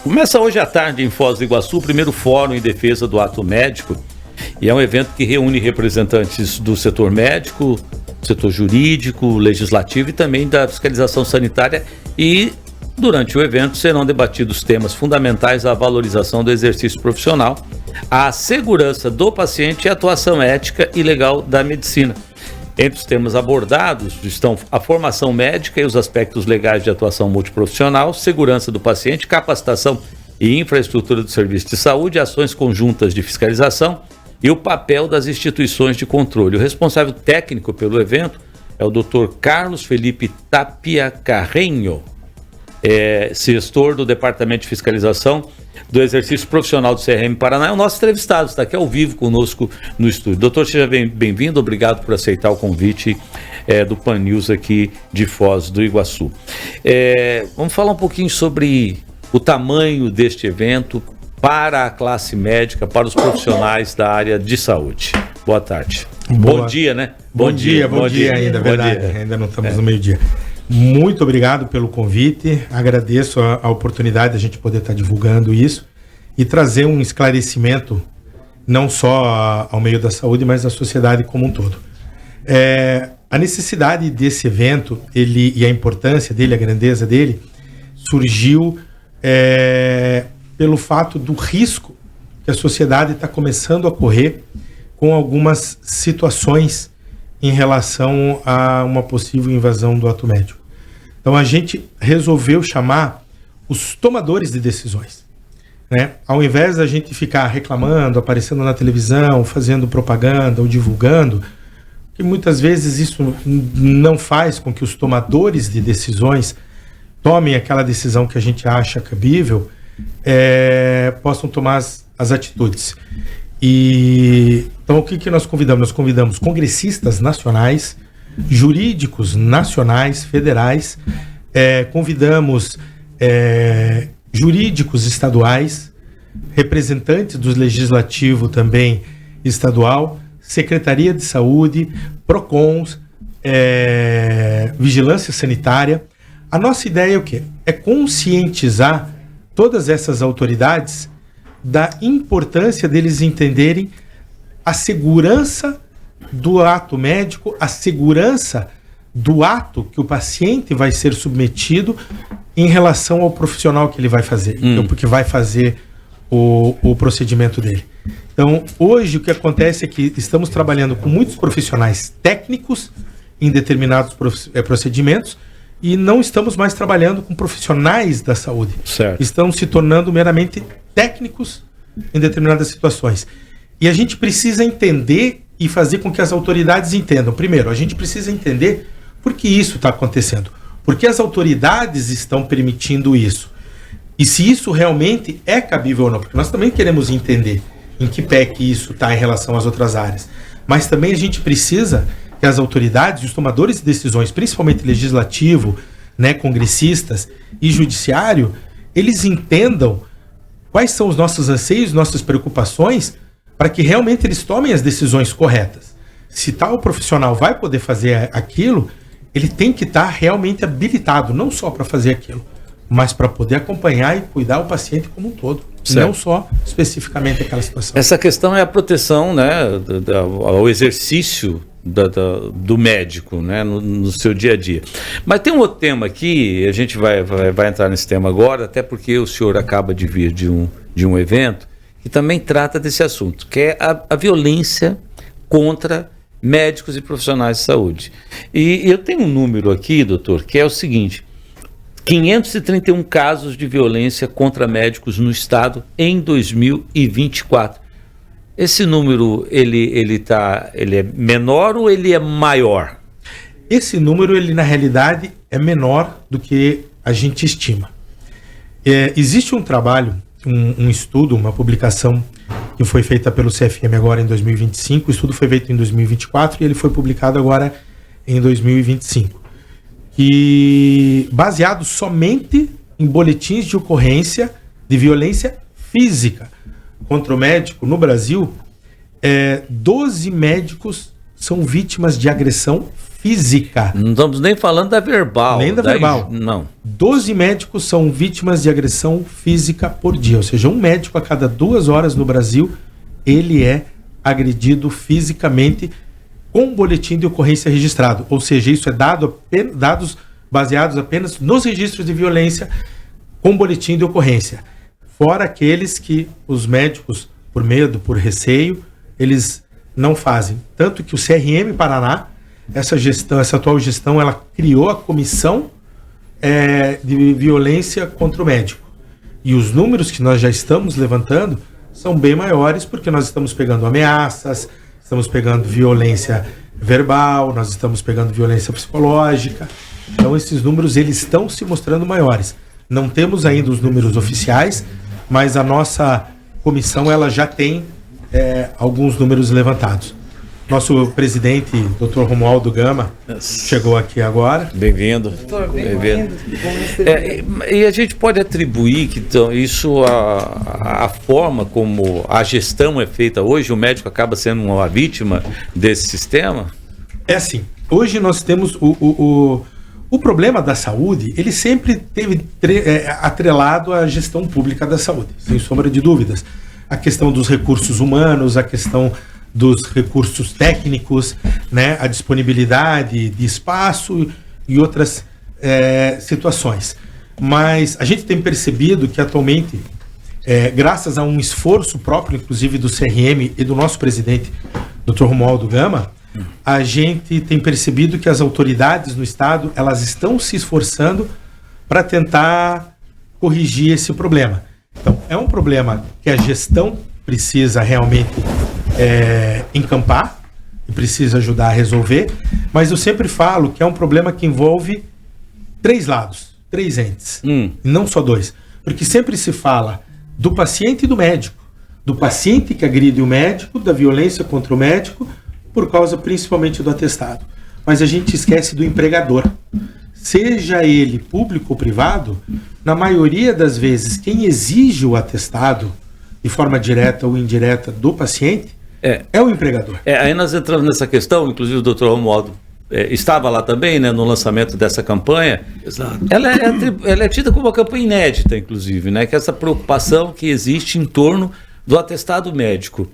Começa hoje à tarde em Foz do Iguaçu o primeiro Fórum em Defesa do Ato Médico, e é um evento que reúne representantes do setor médico, setor jurídico, legislativo e também da fiscalização sanitária, e durante o evento serão debatidos temas fundamentais à valorização do exercício profissional, à segurança do paciente e à atuação ética e legal da medicina. Entre os temas abordados estão a formação médica e os aspectos legais de atuação multiprofissional, segurança do paciente, capacitação e infraestrutura do serviço de saúde, ações conjuntas de fiscalização e o papel das instituições de controle. O responsável técnico pelo evento é o Dr. Carlos Felipe Tapia Carreño, gestor do Departamento de Fiscalização do Exercício Profissional do CRM Paraná. É o nosso entrevistado, está aqui ao vivo conosco no estúdio. Doutor, seja bem-vindo, obrigado por aceitar o convite do Pan News aqui de Foz do Iguaçu. Vamos falar um pouquinho sobre o tamanho deste evento para a classe médica, para os profissionais da área de saúde. Boa tarde. Bom dia, né? Bom dia ainda, verdade. Ainda não estamos no meio-dia. Muito obrigado pelo convite, agradeço a oportunidade de a gente poder estar divulgando isso e trazer um esclarecimento não só ao meio da saúde, mas à sociedade como um todo. A necessidade desse evento e a importância dele, a grandeza dele, surgiu pelo fato do risco que a sociedade está começando a correr com algumas situações em relação a uma possível invasão do ato médico. Então a gente resolveu chamar os tomadores de decisões, né? Ao invés da gente ficar reclamando, aparecendo na televisão, fazendo propaganda ou divulgando, que muitas vezes isso não faz com que os tomadores de decisões tomem aquela decisão que a gente acha cabível, possam tomar as atitudes. Então o que nós convidamos? Nós convidamos congressistas nacionais, jurídicos nacionais, federais, convidamos jurídicos estaduais, representantes do legislativo também estadual, Secretaria de Saúde, PROCONs, Vigilância Sanitária. A nossa ideia é o quê? É conscientizar todas essas autoridades da importância deles entenderem a segurança do ato médico, a segurança do ato que o paciente vai ser submetido em relação ao profissional que ele vai fazer, porque vai fazer o procedimento dele. Então, hoje o que acontece é que estamos trabalhando com muitos profissionais técnicos em determinados procedimentos e não estamos mais trabalhando com profissionais da saúde. Certo. Estão se tornando meramente técnicos em determinadas situações. E a gente precisa entender e fazer com que as autoridades entendam. Primeiro, a gente precisa entender por que isso está acontecendo. Por que as autoridades estão permitindo isso? E se isso realmente é cabível ou não. Porque nós também queremos entender em que pé que isso está em relação às outras áreas. Mas também a gente precisa que as autoridades, os tomadores de decisões, principalmente legislativo, né, congressistas e judiciário, eles entendam quais são os nossos anseios, nossas preocupações, para que realmente eles tomem as decisões corretas. Se tal profissional vai poder fazer aquilo, ele tem que estar realmente habilitado, não só para fazer aquilo, mas para poder acompanhar e cuidar o paciente como um todo, certo. Não só especificamente aquela situação. Essa questão é a proteção, né, ao exercício do médico, né, no seu dia a dia. Mas tem um outro tema aqui, a gente vai entrar nesse tema agora, até porque o senhor acaba de vir de um evento que também trata desse assunto, que é a violência contra médicos e profissionais de saúde. E eu tenho um número aqui, doutor, que é o seguinte: 531 casos de violência contra médicos no estado em 2024. Esse número, ele é menor ou ele é maior? Esse número, ele na realidade é menor do que a gente estima. Existe um trabalho, um estudo, uma publicação que foi feita pelo CFM agora em 2025. O estudo foi feito em 2024 e ele foi publicado agora em 2025. E baseado somente em boletins de ocorrência de violência física contra o médico no Brasil, 12 médicos são vítimas de agressão física. Não estamos nem falando da verbal. Nem da verbal. Não. 12 médicos são vítimas de agressão física por dia. Ou seja, um médico a cada 2 horas no Brasil, ele é agredido fisicamente com boletim de ocorrência registrado. Ou seja, isso é dados baseados apenas nos registros de violência com boletim de ocorrência. Fora aqueles que os médicos, por medo, por receio, eles não fazem. Tanto que o CRM Paraná, essa atual gestão, ela criou a comissão de violência contra o médico. E os números que nós já estamos levantando são bem maiores, porque nós estamos pegando ameaças, estamos pegando violência verbal, nós estamos pegando violência psicológica. Então esses números eles estão se mostrando maiores. Não temos ainda os números oficiais, mas a nossa comissão ela já tem alguns números levantados. Nosso presidente, Dr. Romualdo Gama, chegou aqui agora. Bem-vindo. Bem-vindo. E a gente pode atribuir que então, isso a forma como a gestão é feita hoje, o médico acaba sendo uma vítima desse sistema? É assim, hoje nós temos o problema da saúde, ele sempre teve atrelado à gestão pública da saúde, sem sombra de dúvidas. A questão dos recursos humanos, a questão dos recursos técnicos, né, a disponibilidade de espaço e outras situações. Mas a gente tem percebido que atualmente, graças a um esforço próprio, inclusive do CRM e do nosso presidente, Dr. Romualdo Gama, a gente tem percebido que as autoridades no estado, elas estão se esforçando para tentar corrigir esse problema. Então, é um problema que a gestão precisa realmente encampar e precisa ajudar a resolver, mas eu sempre falo que é um problema que envolve 3 lados, 3 entes, e não só 2, porque sempre se fala do paciente e do médico, do paciente que agride o médico, da violência contra o médico, por causa principalmente do atestado, mas a gente esquece do empregador, seja ele público ou privado. Na maioria das vezes quem exige o atestado de forma direta ou indireta do paciente é o empregador. Aí nós entramos nessa questão, inclusive o Dr. Romualdo estava lá também, né, no lançamento dessa campanha. Exato. Ela é tida como uma campanha inédita, inclusive, né, que é essa preocupação que existe em torno do atestado médico,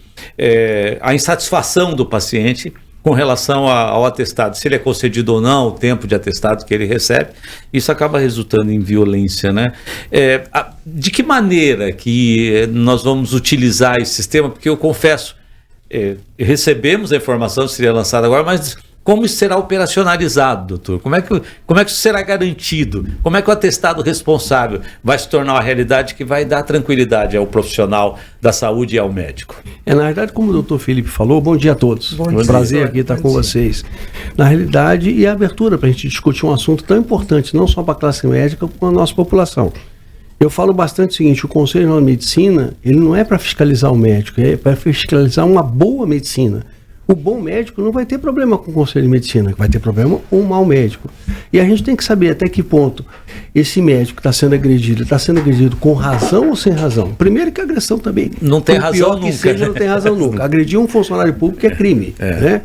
a insatisfação do paciente com relação ao atestado, se ele é concedido ou não, o tempo de atestado que ele recebe, isso acaba resultando em violência, né? De que maneira que nós vamos utilizar esse sistema? Porque eu confesso, recebemos a informação, seria lançada agora, mas como isso será operacionalizado, doutor? Como é que isso será garantido? Como é que o atestado responsável vai se tornar uma realidade que vai dar tranquilidade ao profissional da saúde e ao médico? Na realidade, como o doutor Felipe falou, bom dia a todos. Bom dia. Prazer aqui estar com vocês. Na realidade, e a abertura para a gente discutir um assunto tão importante, não só para a classe médica, como para a nossa população. Eu falo bastante o seguinte: o Conselho Nacional de Medicina, ele não é para fiscalizar o médico, é para fiscalizar uma boa medicina. O bom médico não vai ter problema com o Conselho de Medicina, vai ter problema com o mau médico. E a gente tem que saber até que ponto esse médico está sendo agredido com razão ou sem razão. Primeiro que a agressão também, não tem razão nunca. Não tem razão nunca. Agredir um funcionário público é crime. Né?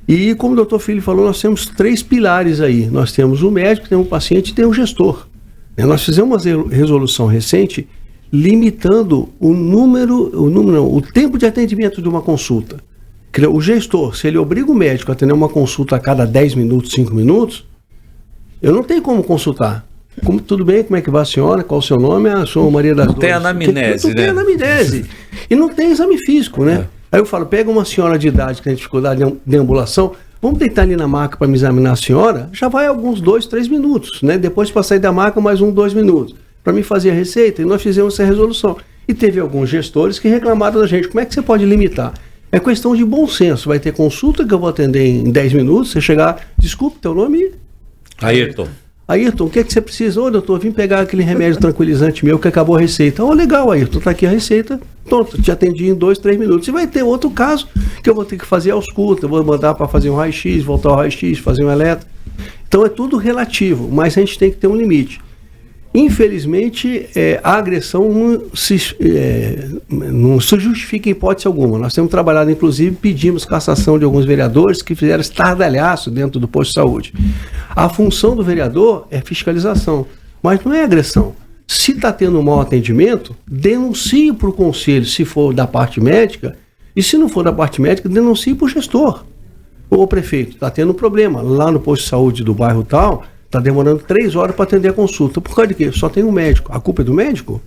E como o doutor Filho falou, nós temos 3 pilares aí. Nós temos o médico, temos o paciente e temos o gestor. Nós fizemos uma resolução recente limitando o tempo de atendimento de uma consulta. O gestor, se ele obriga o médico a atender uma consulta a cada 10 minutos, 5 minutos, eu não tenho como consultar. Tudo bem, como é que vai a senhora? Qual o seu nome? A sua Maria das Dores. Tem anamnese, né? Tem anamnese. E não tem exame físico, né? Aí eu falo, pega uma senhora de idade que tem dificuldade de deambulação, vamos deitar ali na maca para me examinar a senhora, já vai alguns 2, 3 minutos, né? Depois para sair da maca, mais 1, 2 minutos. Para mim fazer a receita, e nós fizemos essa resolução. E teve alguns gestores que reclamaram da gente, como é que você pode limitar? É questão de bom senso. Vai ter consulta que eu vou atender em 10 minutos. Você chegar, desculpe, teu nome? Ayrton. Ayrton, o que é que você precisa? Ô, doutor, vim pegar aquele remédio tranquilizante meu que acabou a receita. Legal, Ayrton, tá aqui a receita. Pronto, te atendi em 2, 3 minutos. E vai ter outro caso que eu vou ter que fazer a ausculta, eu vou mandar para fazer um raio-x, voltar ao raio-x, fazer um eletro. Então é tudo relativo, mas a gente tem que ter um limite. Infelizmente, a agressão não se justifica em hipótese alguma. Nós temos trabalhado, inclusive, pedimos cassação de alguns vereadores que fizeram estardalhaço dentro do posto de saúde. A função do vereador é fiscalização, mas não é agressão. Se está tendo um mau atendimento, denuncie para o conselho, se for da parte médica, e se não for da parte médica, denuncie para o gestor. Ô prefeito, está tendo um problema lá no posto de saúde do bairro tal, está demorando 3 horas para atender a consulta. Por causa de quê? Só tem um médico. A culpa é do médico?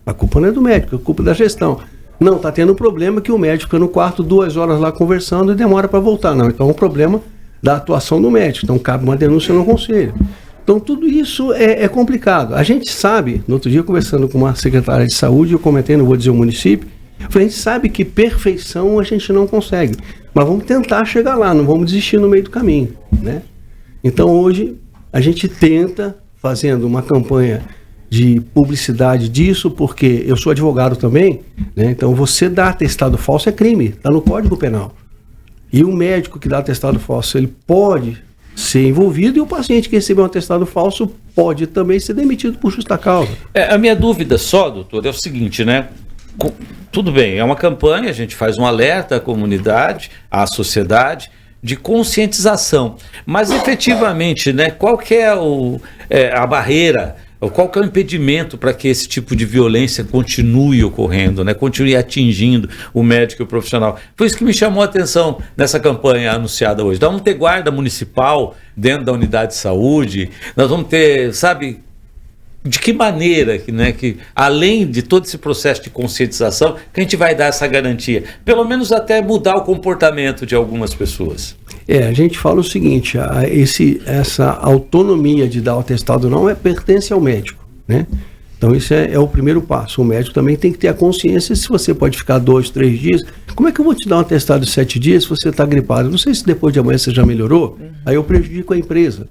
A culpa não é do médico, a culpa é da gestão. Não, está tendo um problema que o médico fica no quarto 2 horas lá conversando e demora para voltar. Não, então é um problema da atuação do médico. Então cabe uma denúncia no conselho. Então tudo isso é complicado. A gente sabe, no outro dia conversando com uma secretária de saúde, eu comentei, não vou dizer o município, a gente sabe que perfeição a gente não consegue, mas vamos tentar chegar lá, não vamos desistir no meio do caminho, né? Então hoje a gente tenta, fazendo uma campanha de publicidade disso, porque eu sou advogado também, né? Então você dar atestado falso é crime, está no Código Penal. E o médico que dá atestado falso, ele pode ser envolvido, e o paciente que recebeu um atestado falso pode também ser demitido por justa causa. A minha dúvida só, doutor, é o seguinte, né? Tudo bem, é uma campanha, a gente faz um alerta à comunidade, à sociedade, de conscientização. Mas efetivamente, né, qual que é a barreira, qual que é o impedimento para que esse tipo de violência continue ocorrendo, né, continue atingindo o médico e o profissional? Foi isso que me chamou a atenção nessa campanha anunciada hoje. Nós vamos ter guarda municipal dentro da unidade de saúde, nós vamos ter, sabe, de que maneira, né, que além de todo esse processo de conscientização, que a gente vai dar essa garantia? Pelo menos até mudar o comportamento de algumas pessoas. A gente fala o seguinte, essa autonomia de dar o atestado não pertence ao médico, né? Então isso é o primeiro passo. O médico também tem que ter a consciência se você pode ficar 2, 3 dias. Como é que eu vou te dar um atestado de 7 dias se você está gripado? Não sei se depois de amanhã você já melhorou, aí eu prejudico a empresa.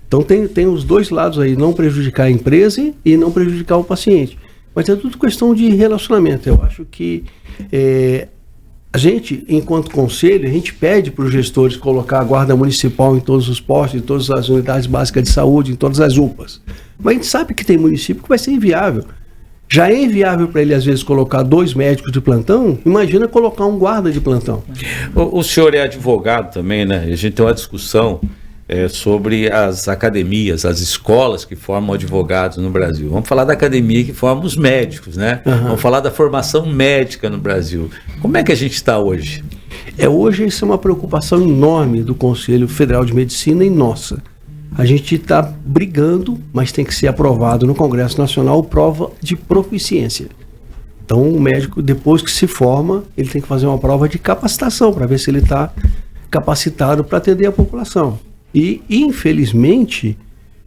Então tem os dois lados aí, não prejudicar a empresa e não prejudicar o paciente. Mas é tudo questão de relacionamento. Eu acho que a gente, enquanto conselho, a gente pede para os gestores colocar a guarda municipal em todos os postos, em todas as unidades básicas de saúde, em todas as UPAs. Mas a gente sabe que tem município que vai ser inviável. Já é inviável para ele, às vezes, colocar 2 médicos de plantão, imagina colocar um guarda de plantão. O senhor é advogado também, né? A gente tem uma discussão sobre as academias, as escolas que formam advogados no Brasil. Vamos falar da academia que forma os médicos, né? Vamos falar da formação médica no Brasil. Como é que a gente está hoje? Hoje isso é uma preocupação enorme do Conselho Federal de Medicina e nossa. A gente está brigando, mas tem que ser aprovado no Congresso Nacional prova de proficiência. Então o médico, depois que se forma, ele tem que fazer uma prova de capacitação para ver se ele está capacitado para atender a população. E, infelizmente,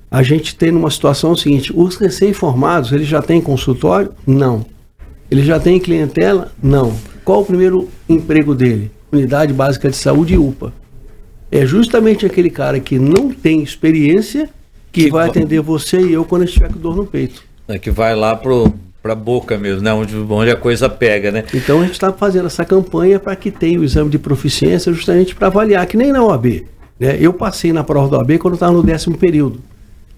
a gente tem numa situação seguinte, os recém-formados, eles já têm consultório? Não. Ele já tem clientela? Não. Qual o primeiro emprego dele? Unidade Básica de Saúde e UPA. É justamente aquele cara que não tem experiência que vai atender você e eu quando a gente estiver com dor no peito. Que vai lá para a boca mesmo, né? Onde a coisa pega, né? Então a gente está fazendo essa campanha para que tenha o exame de proficiência justamente para avaliar, que nem na OAB. Eu passei na prova da OAB quando eu estava no 10º período.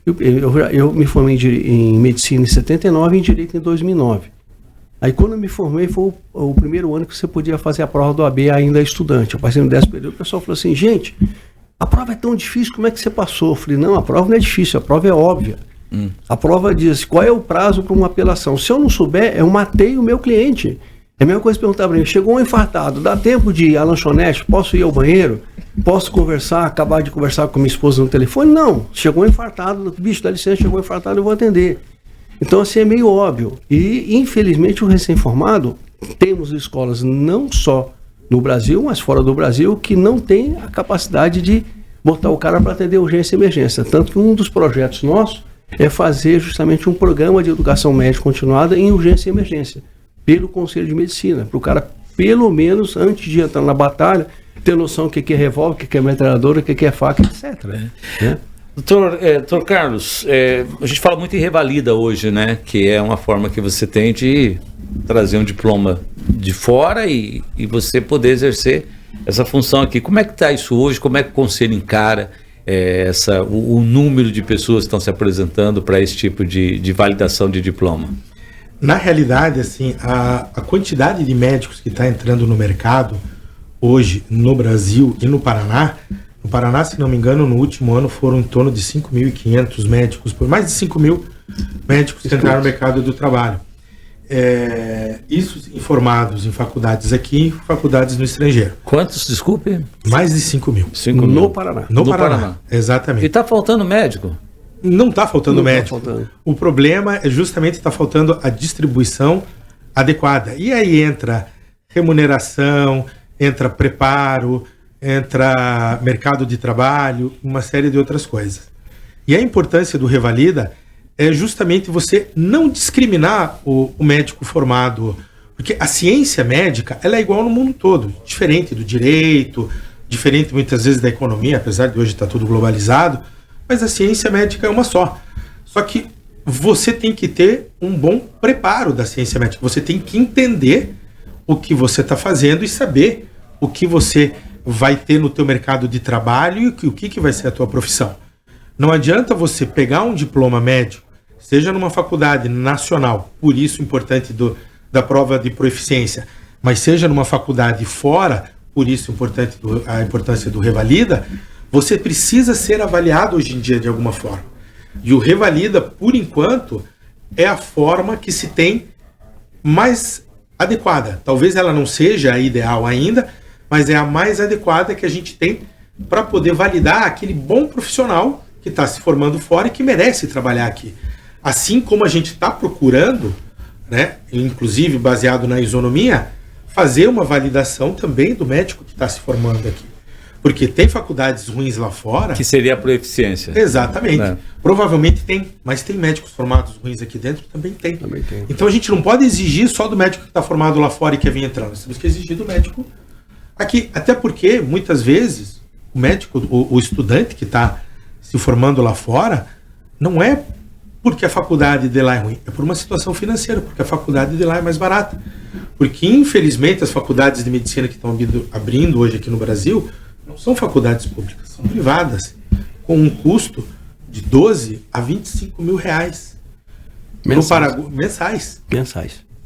Eu me formei em medicina em 79 e em direito em 2009. Aí quando eu me formei foi o primeiro ano que você podia fazer a prova da OAB ainda estudante. Eu passei no 10º período, o pessoal falou assim, gente, a prova é tão difícil, como é que você passou? Eu falei, não, a prova não é difícil, a prova é óbvia. A prova diz qual é o prazo para uma apelação. Se eu não souber, eu matei o meu cliente. É a mesma coisa perguntar para mim, chegou um infartado, dá tempo de ir à lanchonete, posso ir ao banheiro? Posso conversar, acabar de conversar com minha esposa no telefone? Não, chegou um infartado, bicho, dá licença, chegou um infartado, eu vou atender. Então assim é meio óbvio. E infelizmente o recém-formado, temos escolas não só no Brasil, mas fora do Brasil, que não tem a capacidade de botar o cara para atender urgência e emergência. Tanto que um dos projetos nossos é fazer justamente um programa de educação médica continuada em urgência e emergência, pelo Conselho de Medicina, para o cara, pelo menos, antes de entrar na batalha, ter noção do que é revólver, o que é metralhadora, o que é faca, etc. Né? Doutor Carlos, a gente fala muito em revalida hoje, né? Que é uma forma que você tem de trazer um diploma de fora e você poder exercer essa função aqui. Como é que está isso hoje? Como é que o Conselho encara o número de pessoas que estão se apresentando para esse tipo de validação de diploma? Na realidade, assim, a quantidade de médicos que está entrando no mercado hoje no Brasil e no Paraná, se não me engano, no último ano foram em torno de 5.500 médicos, por mais de 5.000 médicos que entraram no mercado do trabalho. Isso informados em faculdades aqui e faculdades no estrangeiro. Quantos, desculpe? Mais de 5.000. No Paraná. No Paraná, exatamente. E está faltando médico? Não está faltando médico. Tá faltando. O problema é justamente está faltando a distribuição adequada. E aí entra remuneração, entra preparo, entra mercado de trabalho, uma série de outras coisas. E a importância do Revalida é justamente você não discriminar o médico formado, porque a ciência médica ela é igual no mundo todo, diferente do direito, diferente muitas vezes da economia, apesar de hoje estar tudo globalizado, mas a ciência médica é uma só. Só que você tem que ter um bom preparo da ciência médica, você tem que entender o que você está fazendo e saber o que você vai ter no teu mercado de trabalho e o que vai ser a tua profissão. Não adianta você pegar um diploma médico, seja numa faculdade nacional, por isso importante da prova de proficiência, mas seja numa faculdade fora, por isso importante a importância do Revalida, você precisa ser avaliado hoje em dia de alguma forma. E o Revalida, por enquanto, é a forma que se tem mais adequada. Talvez ela não seja a ideal ainda, mas é a mais adequada que a gente tem para poder validar aquele bom profissional que está se formando fora e que merece trabalhar aqui. Assim como a gente está procurando, né, inclusive baseado na isonomia, fazer uma validação também do médico que está se formando aqui. Porque tem faculdades ruins lá fora... Que seria a proeficiência. Exatamente. Né? Provavelmente tem, mas tem médicos formados ruins aqui dentro? Também tem. Então a gente não pode exigir só do médico que está formado lá fora e quer vir entrando. Nós temos que exigir do médico aqui. Até porque, muitas vezes, o médico, o estudante que está se formando lá fora, não é porque a faculdade de lá é ruim, é por uma situação financeira, porque a faculdade de lá é mais barata. Porque, infelizmente, as faculdades de medicina que estão abrindo hoje aqui no Brasil não são faculdades públicas, são privadas, com um custo de 12 a 25 mil reais. Mensais.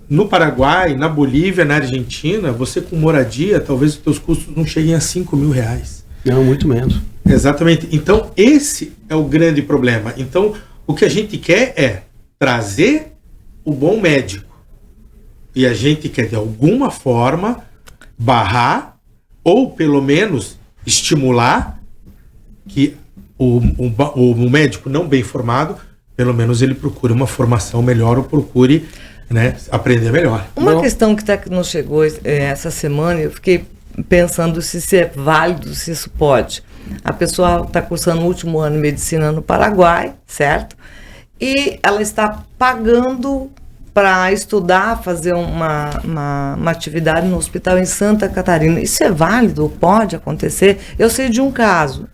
No Paraguai, na Bolívia, na Argentina, você com moradia, talvez os teus custos não cheguem a 5 mil reais. Não, muito menos. Exatamente. Então, esse é o grande problema. Então, o que a gente quer é trazer o bom médico. E a gente quer, de alguma forma, barrar ou, pelo menos, estimular que o médico não bem formado, pelo menos ele procure uma formação melhor ou procure, né, aprender melhor. Uma questão que nos chegou essa semana, eu fiquei pensando se isso é válido, se isso pode. A pessoa está cursando o último ano de medicina no Paraguai, certo? E ela está pagando para estudar, fazer uma atividade no hospital em Santa Catarina. Isso é válido? Pode acontecer? Eu sei de um caso.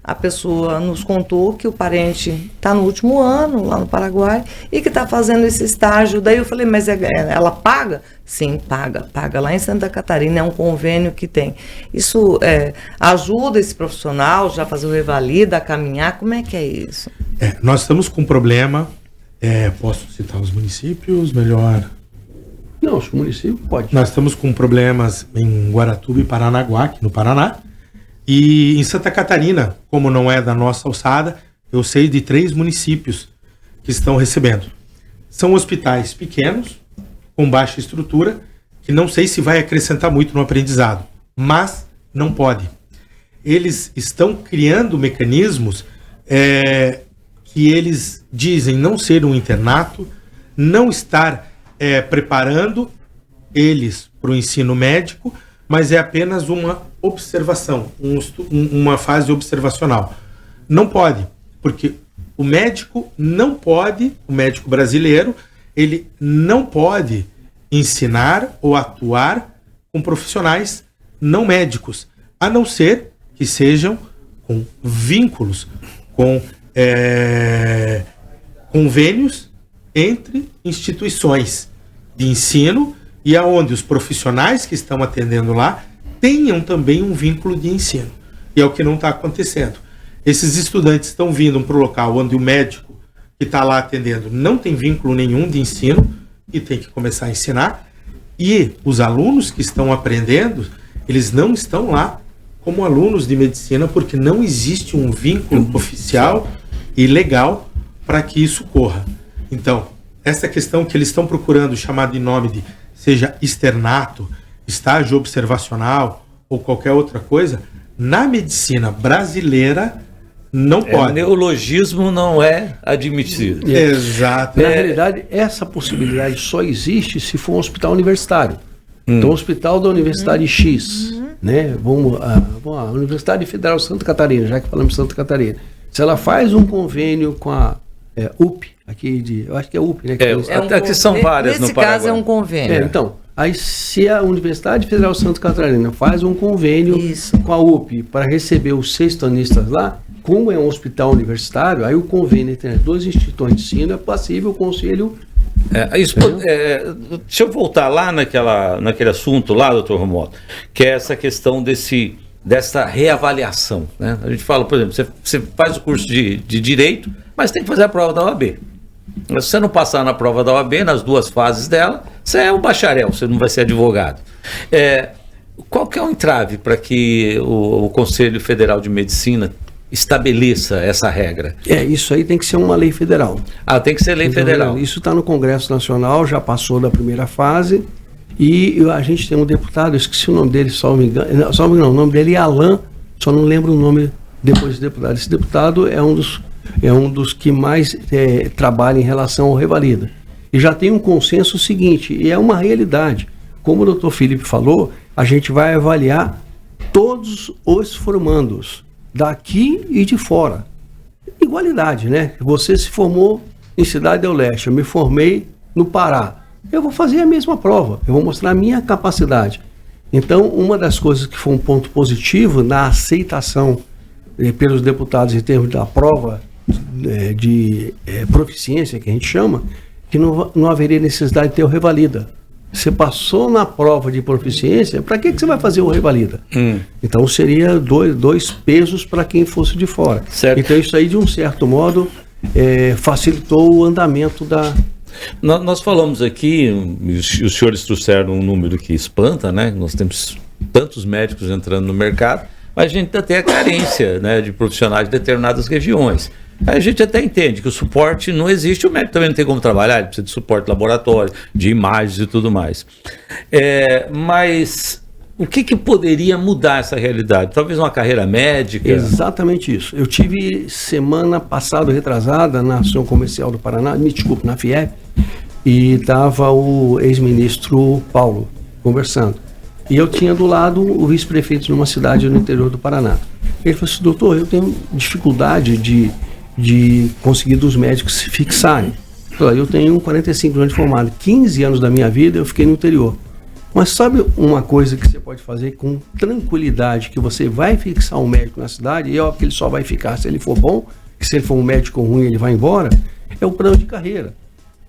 A pessoa nos contou que o parente está no último ano, lá no Paraguai, e que está fazendo esse estágio. Daí eu falei, mas ela paga? Sim, paga. Paga lá em Santa Catarina, é um convênio que tem. Isso ajuda esse profissional já a fazer o Revalida, a caminhar? Como é que é isso? Nós estamos com um problema... posso citar os municípios, melhor? Não, os municípios pode. Nós estamos com problemas em Guaratuba e Paranaguá, aqui no Paraná. E em Santa Catarina, como não é da nossa alçada, eu sei de 3 municípios que estão recebendo. São hospitais pequenos, com baixa estrutura, que não sei se vai acrescentar muito no aprendizado, mas não pode. Eles estão criando mecanismos que eles dizem não ser um internato, não estar preparando eles para o ensino médico, mas é apenas uma observação, uma fase observacional. Não pode, porque o médico brasileiro, ele não pode ensinar ou atuar com profissionais não médicos, a não ser que sejam com vínculos, com convênios entre instituições de ensino e aonde os profissionais que estão atendendo lá tenham também um vínculo de ensino. E é o que não está acontecendo. Esses estudantes estão vindo para o local onde o médico que está lá atendendo não tem vínculo nenhum de ensino e tem que começar a ensinar. E os alunos que estão aprendendo, eles não estão lá como alunos de medicina porque não existe um vínculo oficial e legal para que isso corra. Então, essa questão que eles estão procurando chamar de nome de, seja externato, estágio observacional ou qualquer outra coisa, na medicina brasileira não pode. O neologismo não é admitido. Exato. Na realidade, essa possibilidade só existe se for um hospital universitário. Então, o hospital da Universidade X, né? Vamos a Universidade Federal de Santa Catarina, já que falamos de Santa Catarina. Se ela faz um convênio com a UP, eu acho que é UP, né? Que são várias no Paraguai. Nesse caso é um convênio. Então, aí se a Universidade Federal de Santa Catarina faz um convênio com a UP para receber os sextanistas lá, como é um hospital universitário, aí o convênio entre as duas instituições de ensino é passível o conselho. Deixa eu voltar lá naquele assunto lá, doutor Romualdo, que é essa questão dessa reavaliação, né? A gente fala, por exemplo, você faz o curso de Direito, mas tem que fazer a prova da OAB. Se você não passar na prova da OAB, nas duas fases dela, você é um bacharel, você não vai ser advogado. Qual que é o entrave para que o Conselho Federal de Medicina estabeleça essa regra? Isso aí tem que ser uma lei federal. Tem que ser lei federal. Isso está no Congresso Nacional, já passou da primeira fase, e a gente tem um deputado, eu esqueci o nome dele, o nome dele é Alain, só não lembro o nome depois do deputado. Esse deputado é um dos que mais trabalha em relação ao revalida. E já tem um consenso seguinte, e é uma realidade. Como o doutor Felipe falou, a gente vai avaliar todos os formandos, daqui e de fora. Igualdade, né? Você se formou em Cidade do Leste, eu me formei no Pará. Eu vou fazer a mesma prova, eu vou mostrar a minha capacidade. Então, uma das coisas que foi um ponto positivo na aceitação pelos deputados em termos da prova de proficiência, que a gente chama, que não haveria necessidade de ter o revalida. Você passou na prova de proficiência, para que você vai fazer o revalida? Então seria dois pesos para quem fosse de fora. Certo. Então isso aí, de um certo modo, facilitou o andamento da... Nós falamos aqui, e os senhores trouxeram um número que espanta, né? Nós temos tantos médicos entrando no mercado, mas a gente ainda tem a carência, né, de profissionais de determinadas regiões. A gente até entende que o suporte não existe, o médico também não tem como trabalhar, ele precisa de suporte laboratório, de imagens e tudo mais. Mas o que poderia mudar essa realidade? Talvez uma carreira médica? Exatamente isso. Eu tive semana passada, retrasada, na Ação Comercial do Paraná, na FIEP, e estava o ex-ministro Paulo conversando. E eu tinha do lado o vice-prefeito de uma cidade no interior do Paraná. Ele falou assim: doutor, eu tenho dificuldade de conseguir dos médicos se fixarem. Eu tenho 45 anos de formado, 15 anos da minha vida eu fiquei no interior. Mas sabe uma coisa que você pode fazer com tranquilidade, que você vai fixar um médico na cidade, e é óbvio que ele só vai ficar se ele for bom, que se ele for um médico ruim ele vai embora, é o plano de carreira.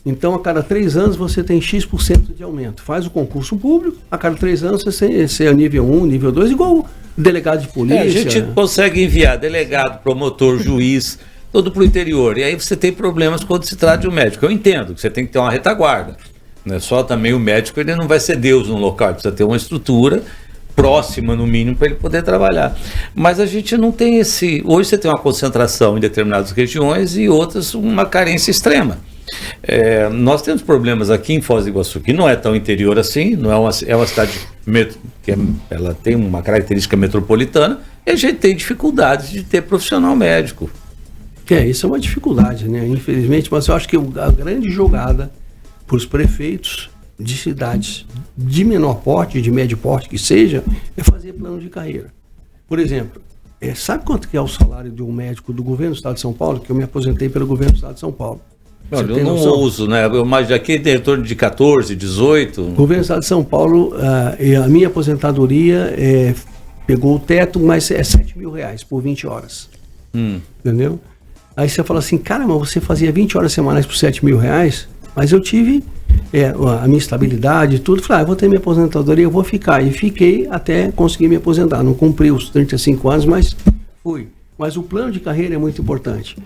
Então, a cada 3 anos você tem X% de aumento. Faz o concurso público, a cada 3 anos você é nível 1, nível 2, igual o delegado de polícia. A gente consegue enviar delegado, promotor, juiz, todo para o interior. E aí você tem problemas quando se trata de um médico. Eu entendo que você tem que ter uma retaguarda. Não é só também o médico, ele não vai ser Deus no local, ele precisa ter uma estrutura próxima, no mínimo, para ele poder trabalhar. Mas a gente não tem esse... Hoje você tem uma concentração em determinadas regiões e outras uma carência extrema. Nós temos problemas aqui em Foz do Iguaçu, que não é tão interior assim, não é uma cidade que ela tem uma característica metropolitana, e a gente tem dificuldades de ter profissional médico. Isso é uma dificuldade, né? Infelizmente, mas eu acho que a grande jogada para os prefeitos de cidades de menor porte, de médio porte que seja, é fazer plano de carreira. Por exemplo, sabe quanto que é o salário de um médico do governo do estado de São Paulo? Que eu me aposentei pelo governo do estado de São Paulo. Olha, eu não uso, né? Eu imagino aqui tem em torno de 14, 18. O governo do estado de São Paulo, a minha aposentadoria pegou o teto, mas é R$7.000 por 20 horas. Entendeu? Aí você fala assim, cara, mas você fazia 20 horas semanais por R$7.000? Mas eu tive a minha estabilidade e tudo. Falei, eu vou ter minha aposentadoria, eu vou ficar. E fiquei até conseguir me aposentar. Não cumpri os 35 anos, mas fui. Mas o plano de carreira é muito importante.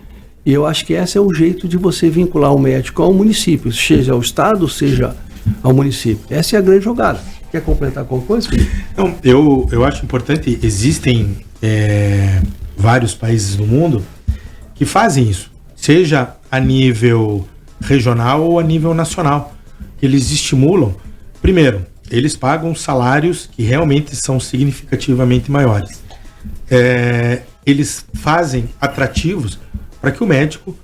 E eu acho que esse é o jeito de você vincular o médico ao município, seja ao estado, seja ao município. Essa é a grande jogada. Quer completar com alguma coisa, Felipe? Não, eu acho importante, existem vários países do mundo que fazem isso, seja a nível regional ou a nível nacional. Eles estimulam, primeiro, eles pagam salários que realmente são significativamente maiores. Eles fazem atrativos para que o médico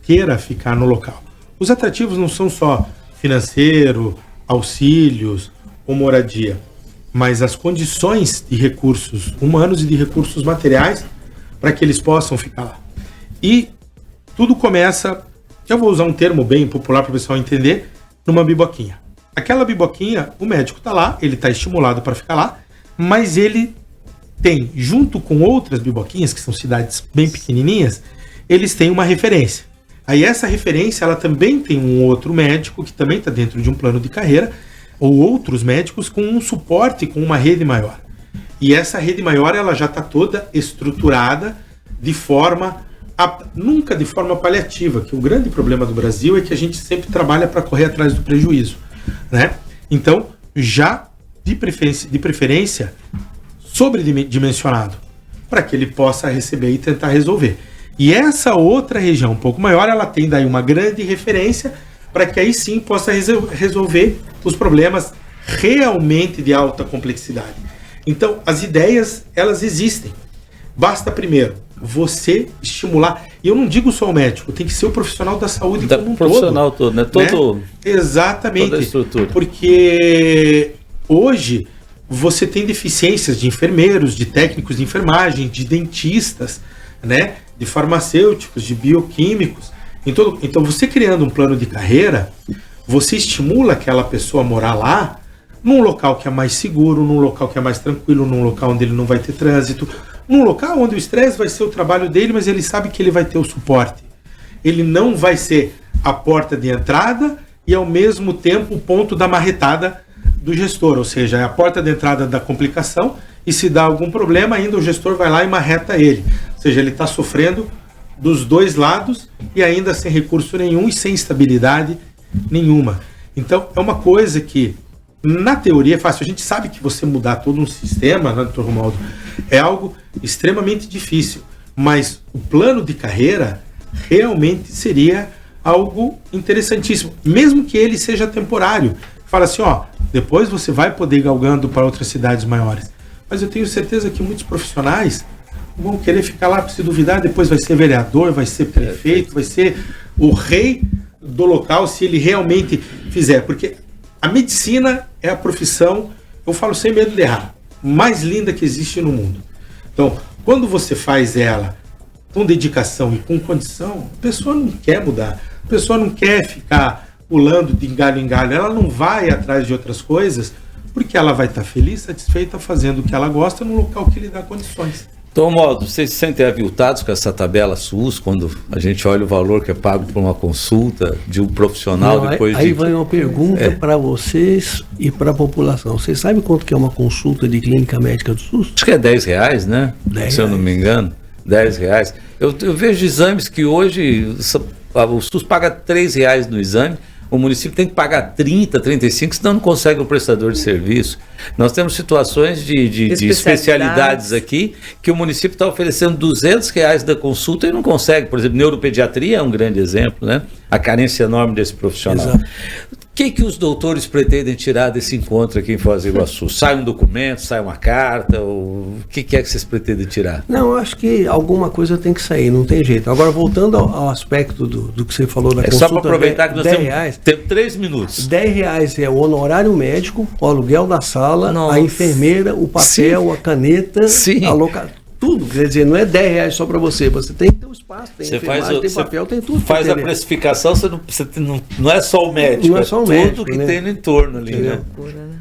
queira ficar no local. Os atrativos não são só financeiro, auxílios ou moradia, mas as condições de recursos humanos e de recursos materiais para que eles possam ficar lá. E tudo começa, eu vou usar um termo bem popular para o pessoal entender, numa biboquinha. Aquela biboquinha, o médico está lá, ele está estimulado para ficar lá, mas ele tem, junto com outras biboquinhas, que são cidades bem pequenininhas, eles têm uma referência. Aí essa referência, ela também tem um outro médico, que também está dentro de um plano de carreira, ou outros médicos com um suporte, com uma rede maior. E essa rede maior, ela já está toda estruturada de forma, nunca de forma paliativa, que o grande problema do Brasil é que a gente sempre trabalha para correr atrás do prejuízo, né? Então, já de preferência sobredimensionado, para que ele possa receber e tentar resolver. E essa outra região um pouco maior, ela tem daí uma grande referência para que aí sim possa resolver os problemas realmente de alta complexidade. Então, as ideias, elas existem. Basta primeiro você estimular, e eu não digo só o médico, tem que ser o profissional da saúde como um profissional todo, né? Todo, né? Exatamente. Toda a estrutura. Porque hoje você tem deficiências de enfermeiros, de técnicos de enfermagem, de dentistas, né? De farmacêuticos, de bioquímicos. Então você criando um plano de carreira, você estimula aquela pessoa a morar lá, num local que é mais seguro, num local que é mais tranquilo, num local onde ele não vai ter trânsito, num local onde o estresse vai ser o trabalho dele, mas ele sabe que ele vai ter o suporte. Ele não vai ser a porta de entrada e ao mesmo tempo o ponto da marretada do gestor, ou seja, é a porta de entrada da complicação e se dá algum problema ainda o gestor vai lá e marreta ele. Ou seja, ele está sofrendo dos dois lados e ainda sem recurso nenhum e sem estabilidade nenhuma. Então é uma coisa que na teoria é fácil. A gente sabe que você mudar todo um sistema, né, Dr. Romualdo, é algo extremamente difícil, mas o plano de carreira realmente seria algo interessantíssimo, mesmo que ele seja temporário. Fala assim, ó, depois você vai poder ir galgando para outras cidades maiores. Mas eu tenho certeza que muitos profissionais vão querer ficar lá, se duvidar, depois vai ser vereador, vai ser prefeito, vai ser o rei do local, se ele realmente fizer. Porque a medicina é a profissão, eu falo sem medo de errar, mais linda que existe no mundo. Então, quando você faz ela com dedicação e com condição, a pessoa não quer mudar, a pessoa não quer ficar pulando de galho em galho, ela não vai atrás de outras coisas, porque ela vai estar feliz, satisfeita, fazendo o que ela gosta no local que lhe dá condições. Então, Romualdo, vocês se sentem aviltados com essa tabela SUS, quando a gente olha o valor que é pago por uma consulta de um profissional? Não, depois aí vai uma pergunta para vocês e para a população. Vocês sabem quanto que é uma consulta de clínica médica do SUS? Acho que é R$10, né? Se eu não me engano, R$10. Eu vejo exames que hoje o SUS paga R$3 no exame, o município tem que pagar 30, 35, senão não consegue um prestador de serviço. Nós temos situações de especialidades aqui que o município está oferecendo R$200 da consulta e não consegue. Por exemplo, neuropediatria é um grande exemplo, né? A carência enorme desse profissional. Exato. O que os doutores pretendem tirar desse encontro aqui em Foz do Iguaçu? Sai um documento, sai uma carta? O que é que vocês pretendem tirar? Não, eu acho que alguma coisa tem que sair, não tem jeito. Agora, voltando ao aspecto do que você falou da consulta... É só para aproveitar que nós temos 3 minutos. R$10 é o honorário médico, o aluguel da sala, a enfermeira, o papel, sim, a caneta, a locação. Tudo, quer dizer, não é R$10 só para você, você tem que ter um espaço, tem enfermagem, tem papel, tem tudo. Faz a precificação, você não é só o médico, não é só o médico, tudo que tem no entorno ali, né?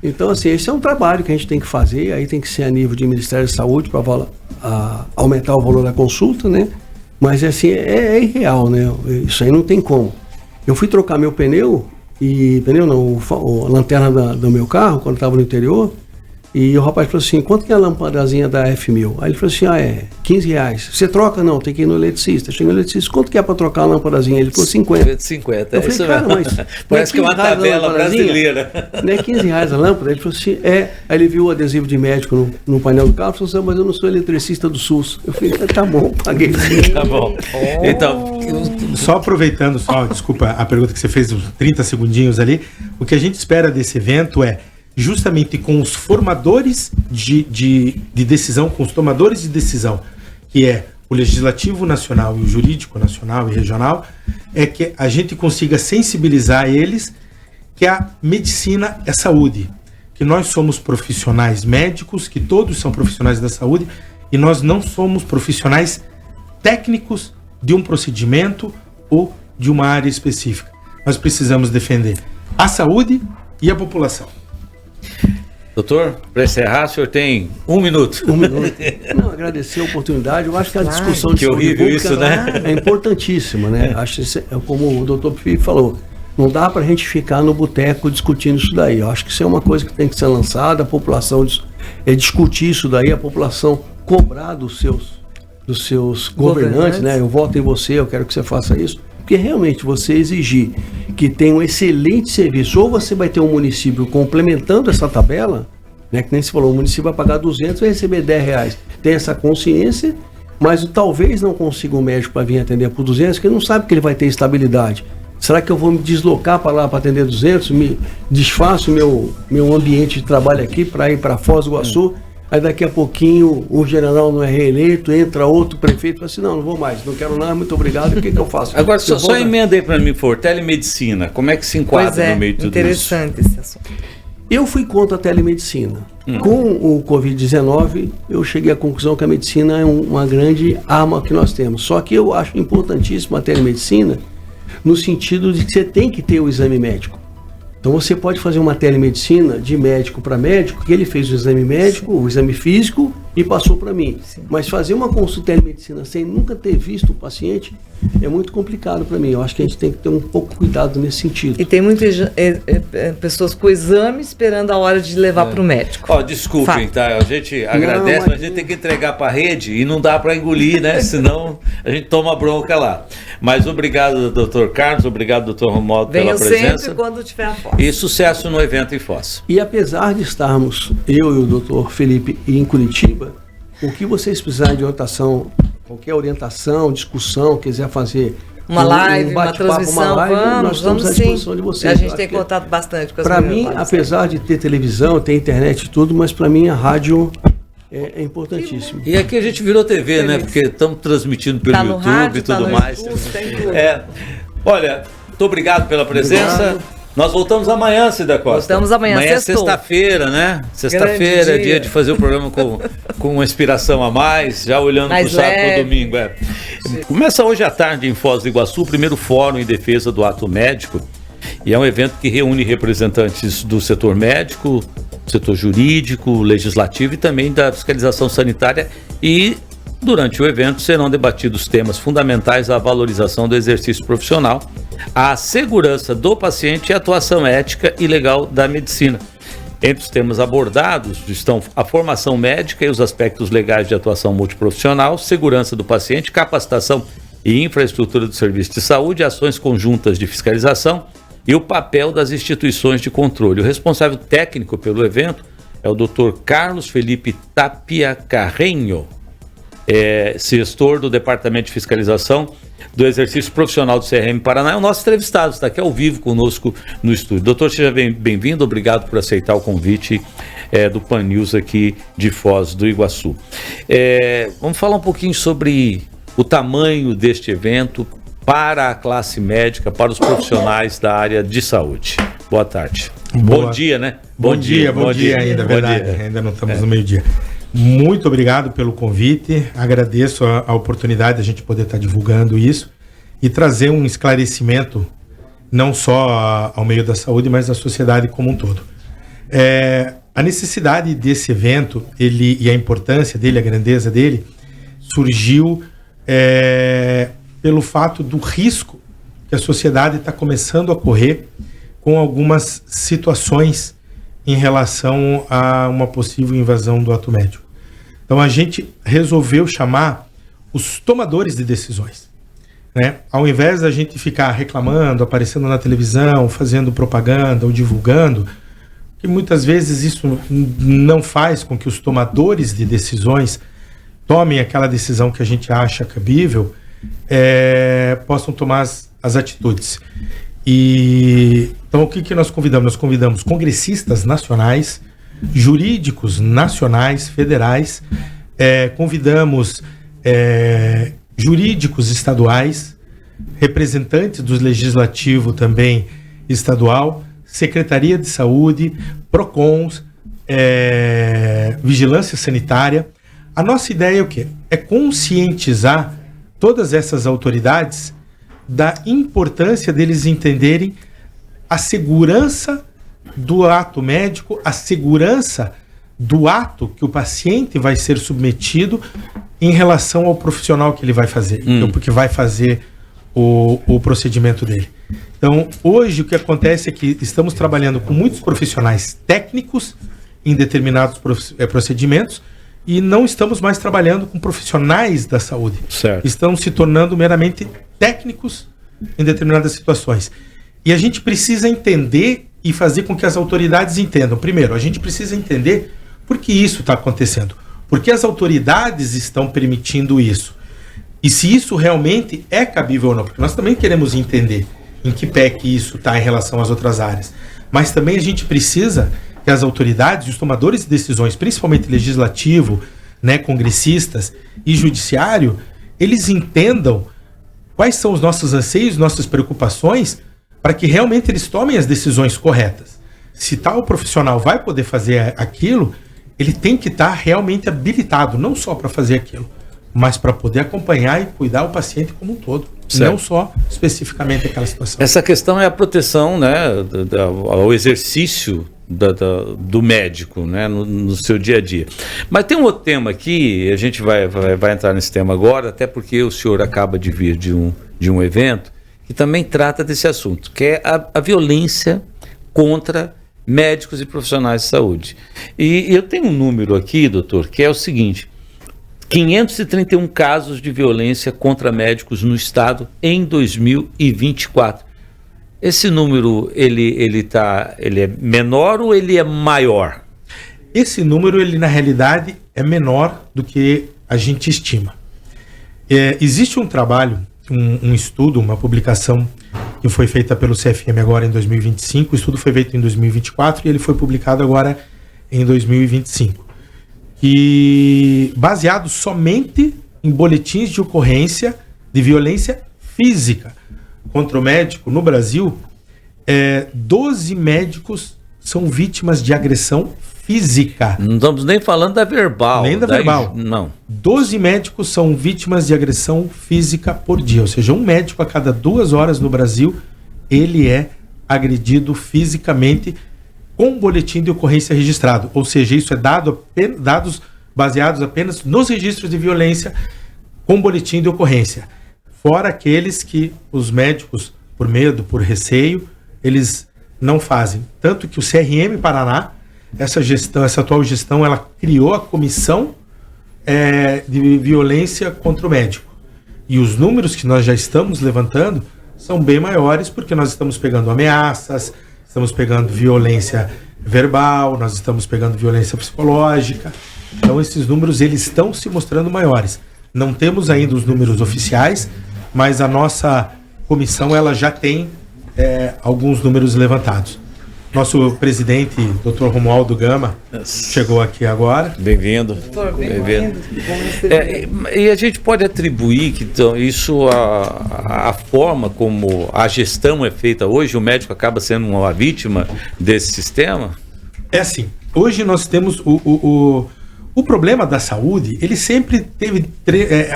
Então, assim, esse é um trabalho que a gente tem que fazer, aí tem que ser a nível de Ministério da Saúde para aumentar o valor da consulta, né? Mas, assim, é irreal, né? Isso aí não tem como. Eu fui trocar meu pneu, a lanterna do meu carro, quando estava no interior, e o rapaz falou assim, quanto que é a lampadazinha da F1000? Aí ele falou assim, é R$15. Você troca? Não, tem que ir no eletricista. Cheguei no eletricista, quanto que é para trocar a lampadazinha? Ele falou 50. 50, eu falei, cara, mas... Parece que é uma tabela brasileira. Não é R$15 a lâmpada? Ele falou assim, Aí ele viu o adesivo de médico no painel do carro e falou assim, mas eu não sou eletricista do SUS. Eu falei, tá bom, paguei. Tá bom. Então... Só aproveitando, desculpa a pergunta que você fez, uns 30 segundinhos ali, o que a gente espera desse evento é justamente com os formadores de decisão, com os tomadores de decisão, que é o Legislativo Nacional e o Jurídico Nacional e Regional, é que a gente consiga sensibilizar eles que a medicina é saúde, que nós somos profissionais médicos, que todos são profissionais da saúde, e nós não somos profissionais técnicos de um procedimento ou de uma área específica. Nós precisamos defender a saúde e a população. Doutor, para encerrar, o senhor tem 1 minuto. 1 minuto. Não, agradecer a oportunidade. Eu acho que a discussão de saúde pública isso, né? É importantíssima, né? Acho que isso como o doutor Felipe falou, não dá para a gente ficar no boteco discutindo isso daí. Eu acho que isso é uma coisa que tem que ser lançada, a população discutir isso daí, a população cobrar dos seus governantes, né? Eu voto em você, eu quero que você faça isso. Porque realmente você exigir que tenha um excelente serviço, ou você vai ter um município complementando essa tabela, né, que nem se falou, o município vai pagar 200 e vai receber R$10. Tem essa consciência, mas talvez não consiga um médico para vir atender por 200, porque não sabe que ele vai ter estabilidade. Será que eu vou me deslocar para lá para atender 200, me desfaço meu ambiente de trabalho aqui para ir para Foz do Iguaçu? Aí daqui a pouquinho o general não é reeleito, entra outro prefeito e fala assim, não vou mais, não quero nada, muito obrigado, o que eu faço? Agora, só emenda aí para mim, por favor, telemedicina, como é que se enquadra no meio de tudo isso? Interessante esse assunto. Eu fui contra a telemedicina. Com o Covid-19, eu cheguei à conclusão que a medicina é uma grande arma que nós temos. Só que eu acho importantíssima a telemedicina no sentido de que você tem que ter o exame médico. Então você pode fazer uma telemedicina de médico para médico, que ele fez o exame médico, o exame físico e passou para mim. Sim. Mas fazer uma consulta de telemedicina sem nunca ter visto o paciente é muito complicado para mim. Eu acho que a gente tem que ter um pouco cuidado nesse sentido. E tem muitas pessoas com exame esperando a hora de levar para o médico. Desculpem, tá? A gente agradece, mas a gente tem que entregar para a rede e não dá para engolir, né? Senão a gente toma bronca lá. Mas obrigado, doutor Carlos, obrigado, doutor Romualdo, pela presença. Venham sempre quando tiver a Foz. E sucesso no evento em Foz. E apesar de estarmos, eu e o doutor Felipe, em Curitiba, o que vocês precisarem de orientação, qualquer orientação, discussão, quiser fazer uma live, uma transmissão, nós estamos à disposição de vocês. A gente tem contato bastante com as Para mim, apesar de ter televisão, ter internet e tudo, mas para mim a rádio é importantíssimo. E aqui a gente virou TV, né? Porque estamos transmitindo pelo YouTube rádio, e tudo mais. Olha, muito obrigado pela presença. Obrigado. Nós voltamos amanhã, Cida Costa. Voltamos amanhã, é sexta-feira, né? Sexta-feira é dia de fazer o programa com uma inspiração a mais, já olhando para o sábado e para o domingo. Começa hoje à tarde em Foz do Iguaçu o primeiro Fórum em Defesa do Ato Médico, e é um evento que reúne representantes do setor médico, setor jurídico, legislativo e também da fiscalização sanitária, e durante o evento serão debatidos temas fundamentais à valorização do exercício profissional, à segurança do paciente e à atuação ética e legal da medicina. Entre os temas abordados estão a formação médica e os aspectos legais de atuação multiprofissional, segurança do paciente, capacitação e infraestrutura do serviço de saúde, ações conjuntas de fiscalização e o papel das instituições de controle. O responsável técnico pelo evento é o Dr. Carlos Felipe Tapia Carreño, gestor do Departamento de Fiscalização do Exercício Profissional do CRM Paraná. É o nosso entrevistado, está aqui ao vivo conosco no estúdio. Doutor, seja bem-vindo, obrigado por aceitar o convite do Pan News aqui de Foz do Iguaçu. Vamos falar um pouquinho sobre o tamanho deste evento para a classe médica, para os profissionais da área de saúde. Boa tarde. Bom dia, né? Bom dia ainda, verdade. Ainda não estamos no meio-dia. Muito obrigado pelo convite, agradeço a oportunidade de a gente poder estar divulgando isso e trazer um esclarecimento não só ao meio da saúde, mas à sociedade como um todo. A necessidade desse evento e a importância dele, a grandeza dele, surgiu pelo fato do risco que a sociedade está começando a correr com algumas situações em relação a uma possível invasão do ato médico. Então a gente resolveu chamar os tomadores de decisões, né? Ao invés da gente ficar reclamando, aparecendo na televisão, fazendo propaganda ou divulgando, que muitas vezes isso não faz com que os tomadores de decisões tomem aquela decisão que a gente acha cabível, possam tomar as atitudes. E então o que nós convidamos? Nós convidamos congressistas nacionais, jurídicos nacionais, federais, convidamos jurídicos estaduais, representantes do legislativo também estadual, Secretaria de Saúde, PROCONs, Vigilância Sanitária. A nossa ideia é o quê? É conscientizar todas essas autoridades da importância deles entenderem a segurança do ato médico, a segurança do ato que o paciente vai ser submetido em relação ao profissional que ele vai fazer, porque vai fazer o procedimento dele. Então, hoje o que acontece é que estamos trabalhando com muitos profissionais técnicos em determinados procedimentos e não estamos mais trabalhando com profissionais da saúde. Certo. Estamos se tornando meramente técnicos em determinadas situações. E a gente precisa entender e fazer com que as autoridades entendam. Primeiro, a gente precisa entender por que isso está acontecendo. Por que as autoridades estão permitindo isso. E se isso realmente é cabível ou não. Porque nós também queremos entender em que pé que isso está em relação às outras áreas. Mas também a gente precisa que as autoridades, os tomadores de decisões, principalmente legislativo, né, congressistas e judiciário, eles entendam quais são os nossos anseios, nossas preocupações, para que realmente eles tomem as decisões corretas. Se tal profissional vai poder fazer aquilo, ele tem que estar realmente habilitado, não só para fazer aquilo, mas para poder acompanhar e cuidar o paciente como um todo, certo. Não só especificamente aquela situação. Essa questão é a proteção, né, ao exercício do médico, né, no seu dia a dia. Mas tem um outro tema aqui, a gente vai entrar nesse tema agora, até porque o senhor acaba de vir de um evento que também trata desse assunto, que é a violência contra médicos e profissionais de saúde. E eu tenho um número aqui, doutor, que é o seguinte: 531 casos de violência contra médicos no estado em 2024. Esse número, ele é menor ou ele é maior? Esse número, ele na realidade é menor do que a gente estima. Existe um trabalho, um estudo, uma publicação que foi feita pelo CFM agora em 2025. O estudo foi feito em 2024 e ele foi publicado agora em 2025. E baseado somente em boletins de ocorrência de violência física contra o médico no Brasil, 12 médicos são vítimas de agressão física. Não estamos nem falando da verbal. Nem da verbal. Não. 12 médicos são vítimas de agressão física por dia. Ou seja, um médico a cada 2 horas no Brasil, ele é agredido fisicamente com boletim de ocorrência registrado. Ou seja, isso é dados baseados apenas nos registros de violência com boletim de ocorrência. Fora aqueles que os médicos, por medo, por receio, eles não fazem. Tanto que o CRM Paraná, essa atual gestão, ela criou a comissão de violência contra o médico. E os números que nós já estamos levantando são bem maiores, porque nós estamos pegando ameaças, estamos pegando violência verbal, nós estamos pegando violência psicológica. Então esses números, eles estão se mostrando maiores. Não temos ainda os números oficiais, mas a nossa comissão, ela já tem alguns números levantados. Nosso presidente, Dr. Romualdo Gama, chegou aqui agora. Bem-vindo. Bem-vindo. E a gente pode atribuir que então, isso, a forma como a gestão é feita hoje, o médico acaba sendo uma vítima desse sistema? É assim, hoje nós temos o problema da saúde, ele sempre teve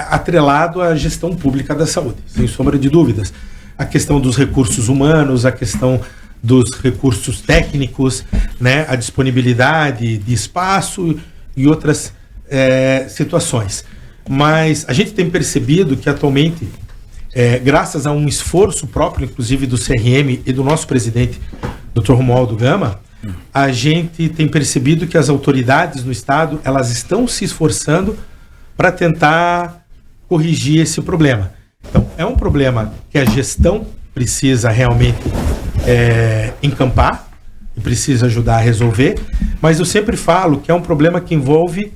atrelado à gestão pública da saúde, sem sombra de dúvidas. A questão dos recursos humanos, a questão dos recursos técnicos, né, a disponibilidade de espaço e outras situações. Mas a gente tem percebido que atualmente graças a um esforço próprio, inclusive do CRM e do nosso presidente, Dr. Romualdo Gama, a gente tem percebido que as autoridades no estado, elas estão se esforçando para tentar corrigir esse problema. Então, é um problema que a gestão precisa realmente encampar e precisa ajudar a resolver, mas eu sempre falo que é um problema que envolve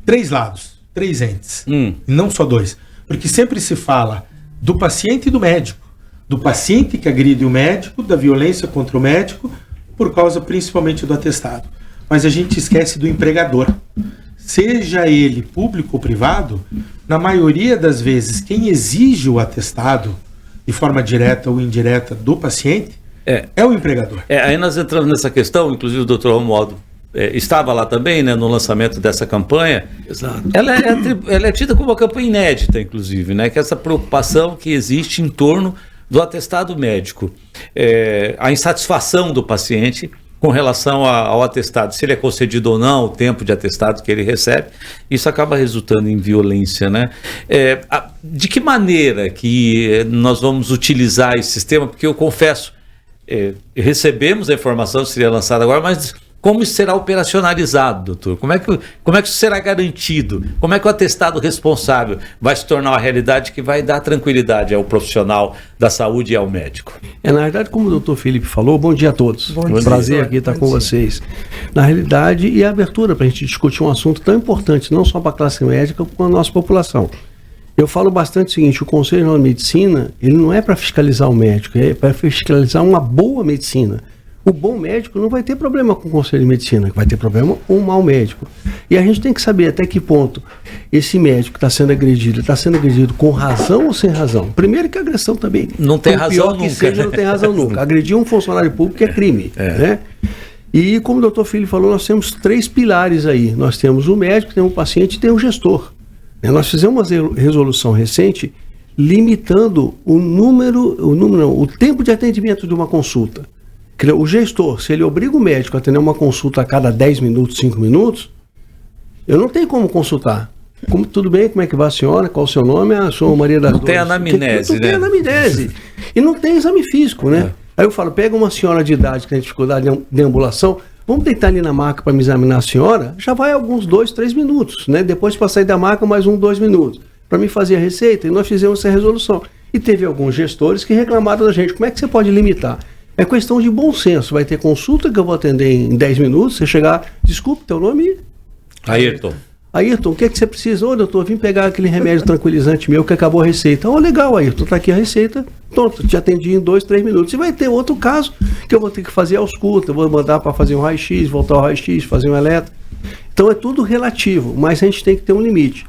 3 lados, 3 entes, e não só 2, porque sempre se fala do paciente e do médico, do paciente que agride o médico, da violência contra o médico, por causa principalmente do atestado. Mas a gente esquece do empregador. Seja ele público ou privado, na maioria das vezes, quem exige o atestado, de forma direta ou indireta, do paciente, é o empregador. Aí nós entramos nessa questão, inclusive o doutor Romualdo estava lá também, né, no lançamento dessa campanha. Exato. Ela é tida como uma campanha inédita, inclusive, né, que é essa preocupação que existe em torno do atestado médico. A insatisfação do paciente com relação ao atestado, se ele é concedido ou não, o tempo de atestado que ele recebe, isso acaba resultando em violência, né? De que maneira que nós vamos utilizar esse sistema? Porque eu confesso, recebemos a informação que seria lançada agora, mas como isso será operacionalizado, doutor? Como é que isso será garantido? Como é que o atestado responsável vai se tornar uma realidade que vai dar tranquilidade ao profissional da saúde e ao médico? Na realidade, como o doutor Felipe falou, bom dia a todos. Bom dia. Prazer aqui estar com vocês. Na realidade, e a abertura para a gente discutir um assunto tão importante, não só para a classe médica, como para a nossa população. Eu falo bastante o seguinte: o Conselho Nacional de Medicina, ele não é para fiscalizar o médico, é para fiscalizar uma boa medicina. O bom médico não vai ter problema com o Conselho de Medicina, vai ter problema com o mau médico. E a gente tem que saber até que ponto esse médico está sendo agredido com razão ou sem razão. Primeiro que a agressão também, não tem razão pior nunca, que seja, não tem razão nunca. Agredir um funcionário público é crime, né? E como o doutor Filho falou, nós temos 3 pilares aí. Nós temos o médico, temos o paciente e temos o gestor. Nós fizemos uma resolução recente limitando o tempo de atendimento de uma consulta. O gestor, se ele obriga o médico a atender uma consulta a cada 10 minutos, 5 minutos, eu não tenho como consultar. Tudo bem, como é que vai a senhora? Qual o seu nome? Sou Maria das Dores. Não tem anamnese, Não tem anamnese. E não tem exame físico, né? Aí eu falo, pega uma senhora de idade que tem dificuldade de deambulação, vamos deitar ali na maca para me examinar a senhora, já vai alguns 2, 3 minutos, né? Depois para sair da maca, mais 1, 2 minutos. Para me fazer a receita, e nós fizemos essa resolução. E teve alguns gestores que reclamaram da gente, como é que você pode limitar? É questão de bom senso. Vai ter consulta que eu vou atender em 10 minutos. Você chegar, desculpe, teu nome? Ayrton. Ayrton, o que é que você precisa? Ô, doutor, vim pegar aquele remédio tranquilizante meu que acabou a receita. Legal, Ayrton, tá aqui a receita. Pronto, te atendi em 2, 3 minutos. E vai ter outro caso que eu vou ter que fazer a ausculta. Eu vou mandar para fazer um raio-x, voltar ao raio-x, fazer um eletro. Então é tudo relativo, mas a gente tem que ter um limite.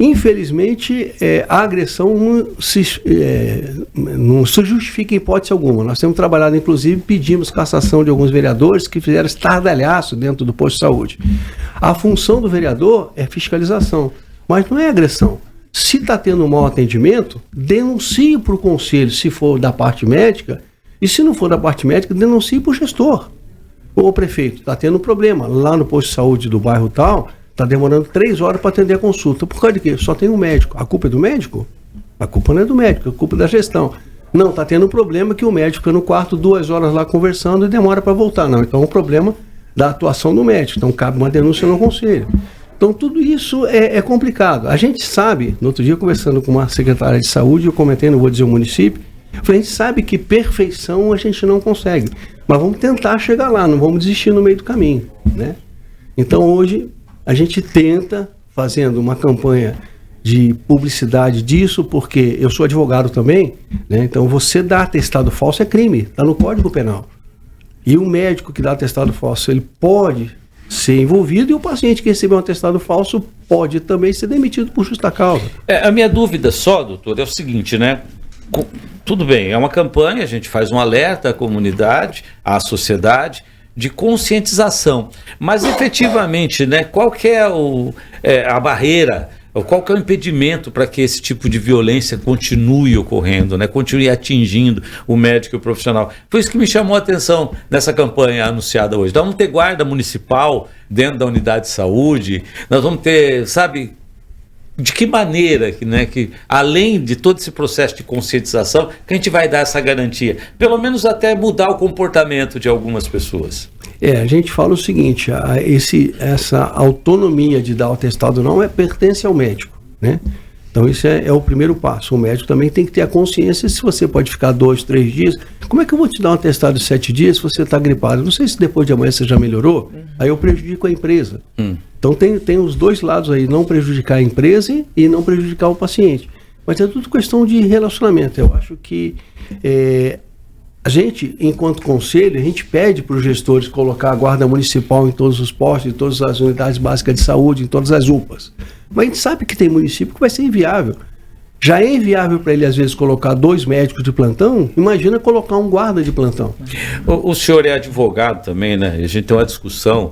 Infelizmente, a agressão não se justifica em hipótese alguma. Nós temos trabalhado, inclusive, pedimos cassação de alguns vereadores que fizeram estardalhaço dentro do posto de saúde. A função do vereador é fiscalização, mas não é agressão. Se está tendo um mau atendimento, denuncie para o conselho, se for da parte médica, e se não for da parte médica, denuncie para o gestor. Ô prefeito, está tendo um problema lá no posto de saúde do bairro tal, está demorando 3 horas para atender a consulta. Por causa de quê? Só tem um médico. A culpa é do médico? A culpa não é do médico, a culpa é da gestão. Não, está tendo um problema que o médico fica no quarto 2 horas lá conversando e demora para voltar. Não, então é um problema da atuação do médico. Então cabe uma denúncia no conselho. Então tudo isso é complicado. A gente sabe, no outro dia conversando com uma secretária de saúde, eu comentei, não vou dizer o município, eu falei, a gente sabe que perfeição a gente não consegue, mas vamos tentar chegar lá, não vamos desistir no meio do caminho, né? Então hoje a gente tenta, fazendo uma campanha de publicidade disso, porque eu sou advogado também, né? Então você dar atestado falso é crime, está no Código Penal. E o médico que dá atestado falso, ele pode ser envolvido, e o paciente que recebeu um atestado falso pode também ser demitido por justa causa. A minha dúvida só, doutor, é o seguinte, né? Tudo bem, é uma campanha, a gente faz um alerta à comunidade, à sociedade, de conscientização, mas efetivamente, né, qual que é a barreira, qual que é o impedimento para que esse tipo de violência continue ocorrendo, né, continue atingindo o médico e o profissional? Foi isso que me chamou a atenção nessa campanha anunciada hoje. Nós vamos ter guarda municipal dentro da unidade de saúde, nós vamos ter, sabe, de que maneira, né, que além de todo esse processo de conscientização, que a gente vai dar essa garantia? Pelo menos até mudar o comportamento de algumas pessoas. A gente fala o seguinte, essa autonomia de dar o atestado não pertence ao médico, né? Então isso é o primeiro passo. O médico também tem que ter a consciência se você pode ficar 2, 3 dias. Como é que eu vou te dar um atestado de 7 dias se você está gripado? Não sei se depois de amanhã você já melhorou, aí eu prejudico a empresa. Então tem os dois lados aí, não prejudicar a empresa e não prejudicar o paciente. Mas é tudo questão de relacionamento. Eu acho que a gente, enquanto conselho, a gente pede para os gestores colocar a guarda municipal em todos os postos, em todas as unidades básicas de saúde, em todas as UPAs. Mas a gente sabe que tem município que vai ser inviável. Já é inviável para ele, às vezes, colocar 2 médicos de plantão, imagina colocar um guarda de plantão. O senhor é advogado também, né? A gente tem uma discussão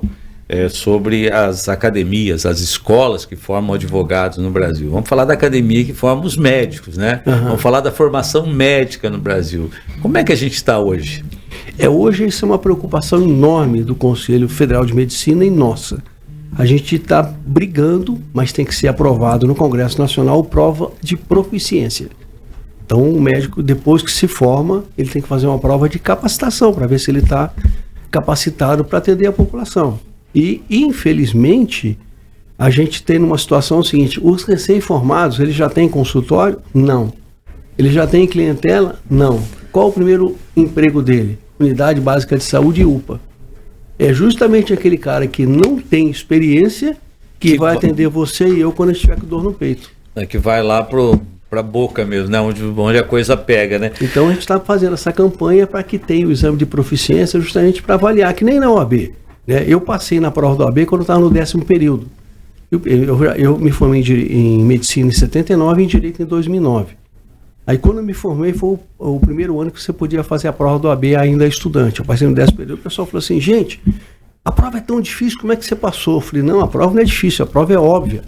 sobre as academias, as escolas que formam advogados no Brasil. Vamos falar da academia que forma os médicos, né? Vamos falar da formação médica no Brasil. Como é que a gente está hoje? Hoje isso é uma preocupação enorme do Conselho Federal de Medicina e nossa. A gente está brigando, mas tem que ser aprovado no Congresso Nacional prova de proficiência. Então o médico, depois que se forma, ele tem que fazer uma prova de capacitação para ver se ele está capacitado para atender a população. E, infelizmente, a gente tem uma situação seguinte, os recém-formados, eles já têm consultório? Não. Ele já tem clientela? Não. Qual o primeiro emprego dele? Unidade Básica de Saúde e UPA. É justamente aquele cara que não tem experiência que vai atender você e eu quando estiver com dor no peito. Que vai lá para a boca mesmo, né? Onde a coisa pega, né? Então a gente está fazendo essa campanha para que tenha o exame de proficiência justamente para avaliar, que nem na OAB. Eu passei na prova do OAB quando estava no 10º período. Eu me formei em medicina em 79 e em direito em 2009. Aí quando eu me formei foi o primeiro ano que você podia fazer a prova do OAB ainda estudante. Eu passei no 10º período, o pessoal falou assim, gente, a prova é tão difícil, como é que você passou? Eu falei, não, a prova não é difícil, a prova é óbvia.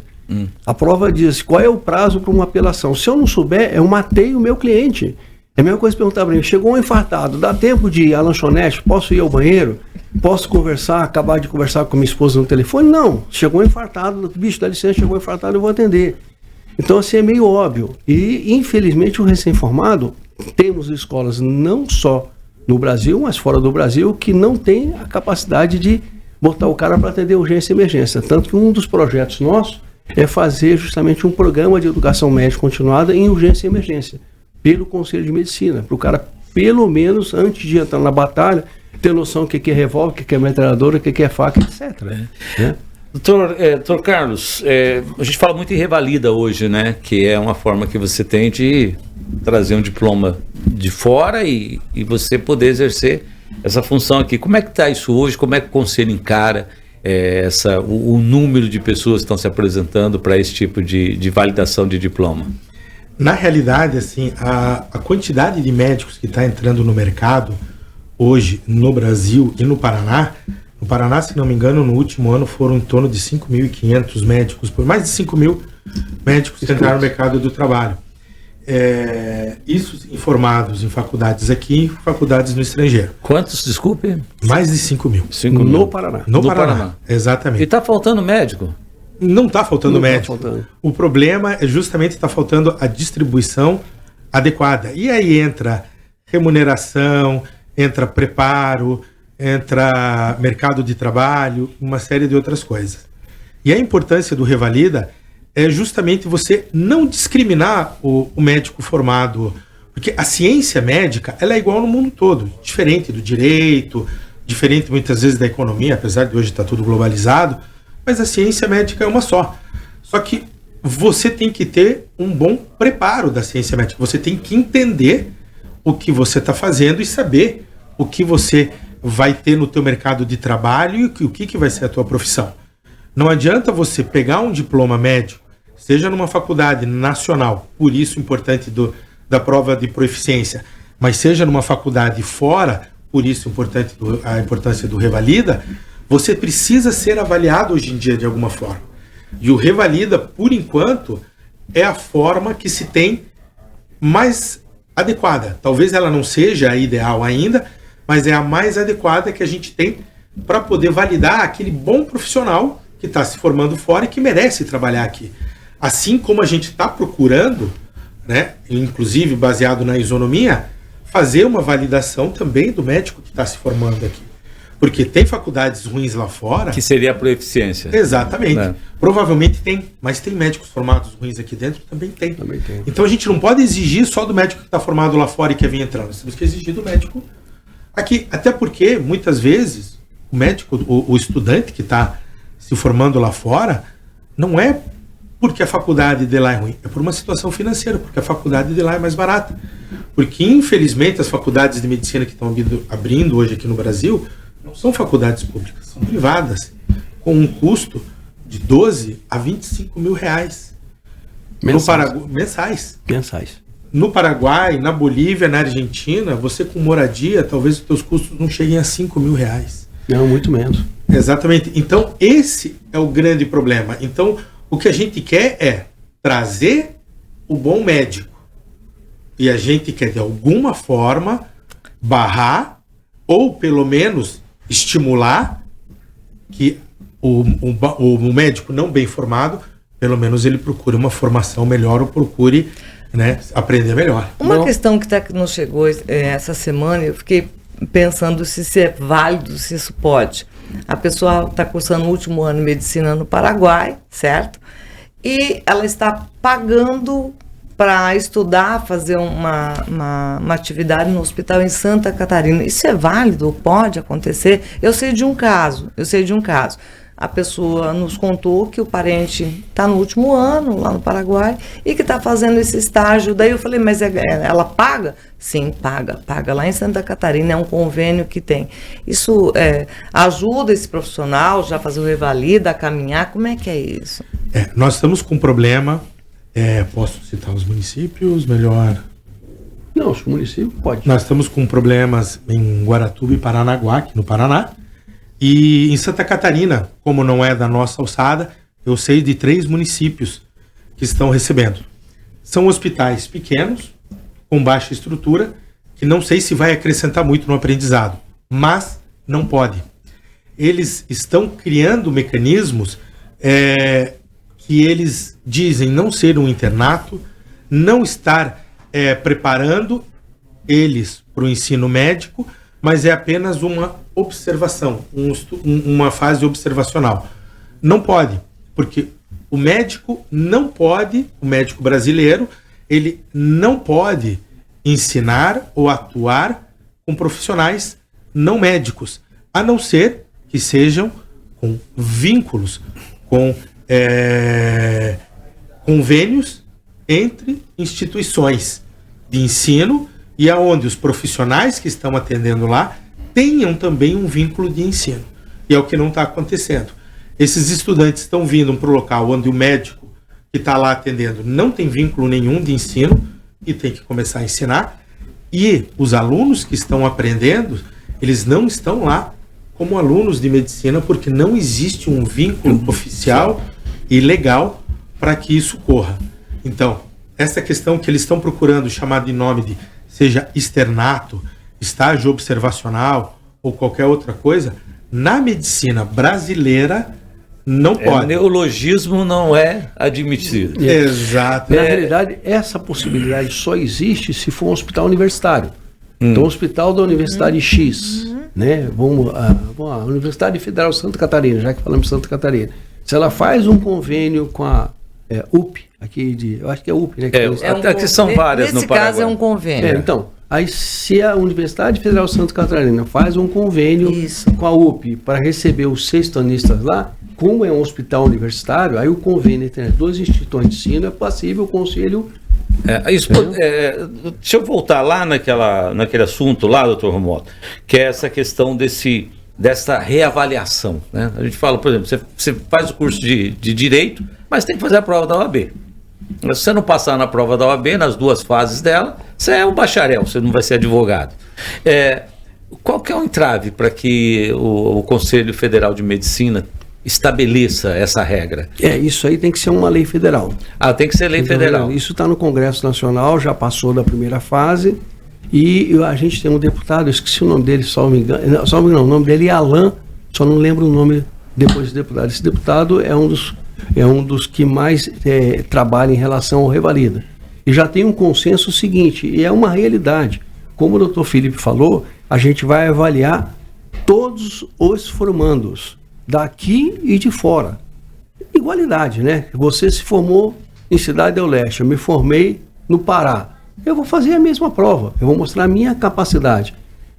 A prova diz qual é o prazo para uma apelação. Se eu não souber, eu matei o meu cliente. É a mesma coisa perguntar para mim, chegou um infartado, dá tempo de ir à lanchonete, posso ir ao banheiro? Posso conversar, acabar de conversar com minha esposa no telefone? Não, chegou um infartado, bicho, dá licença, chegou um infartado, eu vou atender. Então assim é meio óbvio. E infelizmente o recém-formado, temos escolas não só no Brasil, mas fora do Brasil, que não tem a capacidade de botar o cara para atender urgência e emergência. Tanto que um dos projetos nossos é fazer justamente um programa de educação médica continuada em urgência e emergência, pelo Conselho de Medicina, para o cara, pelo menos, antes de entrar na batalha, ter noção do que é revólver, o que é metralhadora, o que é faca, etc. Né? Doutor Carlos, a gente fala muito em revalida hoje, né? Que é uma forma que você tem de trazer um diploma de fora e você poder exercer essa função aqui. Como é que está isso hoje? Como é que o Conselho encara o número de pessoas que estão se apresentando para esse tipo de validação de diploma? Na realidade, assim, a quantidade de médicos que está entrando no mercado hoje no Brasil e no Paraná, se não me engano, no último ano foram em torno de 5.500 médicos, por mais de 5.000 médicos que entraram no mercado do trabalho. Isso formados em faculdades aqui e faculdades no estrangeiro. Quantos, desculpe? Mais de 5.000. No Paraná. No Paraná, exatamente. E está faltando médico? Não está faltando Não médico. tá faltando. O problema é justamente está faltando a distribuição adequada. E aí entra remuneração, entra preparo, entra mercado de trabalho, uma série de outras coisas. E a importância do Revalida é justamente você não discriminar o médico formado, porque a ciência médica ela é igual no mundo todo, diferente do direito, diferente muitas vezes da economia, apesar de hoje estar tudo globalizado, mas a ciência médica é uma só. Só que você tem que ter um bom preparo da ciência médica, você tem que entender o que você está fazendo e saber o que você vai ter no teu mercado de trabalho e o que vai ser a tua profissão. Não adianta você pegar um diploma médico, seja numa faculdade nacional, por isso importante da prova de proficiência, mas seja numa faculdade fora, por isso importante a importância do Revalida, você precisa ser avaliado hoje em dia de alguma forma. E o Revalida, por enquanto, é a forma que se tem mais adequada. Talvez ela não seja a ideal ainda, mas é a mais adequada que a gente tem para poder validar aquele bom profissional que está se formando fora e que merece trabalhar aqui. Assim como a gente está procurando, né, inclusive baseado na isonomia, fazer uma validação também do médico que está se formando aqui. Porque tem faculdades ruins lá fora... Que seria a proeficiência. Exatamente. Né? Provavelmente tem, mas tem médicos formados ruins aqui dentro? Também tem. Então a gente não pode exigir só do médico que está formado lá fora e quer vir entrando. Nós temos que exigir do médico aqui. Até porque, muitas vezes, o médico, o estudante que está se formando lá fora, não é porque a faculdade de lá é ruim, é por uma situação financeira, porque a faculdade de lá é mais barata. Porque, infelizmente, as faculdades de medicina que estão abrindo hoje aqui no Brasil não são faculdades públicas, são privadas, com um custo de 12 a 25 mil reais. Mensais. No Paraguai, na Bolívia, na Argentina, você com moradia, talvez os teus custos não cheguem a 5 mil reais. Não, muito menos. Exatamente. Então, esse é o grande problema. Então, o que a gente quer é trazer o bom médico. E a gente quer, de alguma forma, barrar ou, pelo menos, estimular que o médico não bem formado, pelo menos ele procure uma formação melhor ou procure, né, aprender melhor. Uma questão que nos chegou essa semana, eu fiquei pensando se isso é válido, se isso pode. A pessoa está cursando o último ano de medicina no Paraguai, certo? E ela está pagando para estudar, fazer uma atividade no hospital em Santa Catarina. Isso é válido? Pode acontecer? Eu sei de um caso. A pessoa nos contou que o parente está no último ano lá no Paraguai e que está fazendo esse estágio. Daí eu falei, mas ela paga? Sim, paga lá em Santa Catarina, é um convênio que tem. Isso ajuda esse profissional já a fazer o revalida, a caminhar? Como é que é isso? Nós estamos com um problema, posso citar os municípios, melhor? Não, os municípios pode. Nós estamos com problemas em Guaratuba e Paranaguá, aqui no Paraná. E em Santa Catarina, como não é da nossa alçada, eu sei de 3 municípios que estão recebendo. São hospitais pequenos, com baixa estrutura, que não sei se vai acrescentar muito no aprendizado, mas não pode. Eles estão criando mecanismos que eles dizem não ser um internato, não estar preparando eles para o ensino médico, mas é apenas uma observação, uma fase observacional. Não pode, porque o médico brasileiro, ele não pode ensinar ou atuar com profissionais não médicos, a não ser que sejam com vínculos, com convênios entre instituições de ensino e aonde os profissionais que estão atendendo lá tenham também um vínculo de ensino. E é o que não está acontecendo. Esses estudantes estão vindo para o local onde o médico que está lá atendendo não tem vínculo nenhum de ensino e tem que começar a ensinar. E os alunos que estão aprendendo, eles não estão lá como alunos de medicina porque não existe um vínculo oficial e legal para que isso corra. Então, essa questão que eles estão procurando, chamado de nome de seja externato, estágio observacional ou qualquer outra coisa, na medicina brasileira não pode. O neologismo não é admitido. Exato. Na realidade, essa possibilidade só existe se for um hospital universitário. Então, o hospital da Universidade X, né? Vamos a Universidade Federal de Santa Catarina, já que falamos de Santa Catarina. Se ela faz um convênio com a UP, eu acho que é UP, né? Aqui são várias no Paraguai. Nesse caso é um convênio. Então, aí se a Universidade Federal de Santa Catarina faz um convênio com a UP para receber os 6 tonistas lá, como é um hospital universitário, aí o convênio entre as 2 instituições de ensino é passível o conselho. Deixa eu voltar lá naquele assunto lá, doutor Romualdo, que é essa questão dessa reavaliação, né? A gente fala, por exemplo, você faz o curso de Direito, mas tem que fazer a prova da OAB. Se você não passar na prova da OAB, nas 2 fases dela, você é um bacharel, você não vai ser advogado. Qual que é o entrave para que o Conselho Federal de Medicina estabeleça essa regra? Isso aí tem que ser uma lei federal. Tem que ser lei federal. Isso está no Congresso Nacional, já passou da primeira fase, e a gente tem um deputado, eu esqueci o nome dele, o nome dele é Alain, só não lembro o nome depois do deputado. Esse deputado é um dos é um dos que mais trabalha em relação ao revalida. E já tem um consenso seguinte, e é uma realidade. Como o doutor Felipe falou, a gente vai avaliar todos os formandos, daqui e de fora. Igualdade, né? Você se formou em Cidade do Leste, eu me formei no Pará. Eu vou fazer a mesma prova, eu vou mostrar a minha capacidade.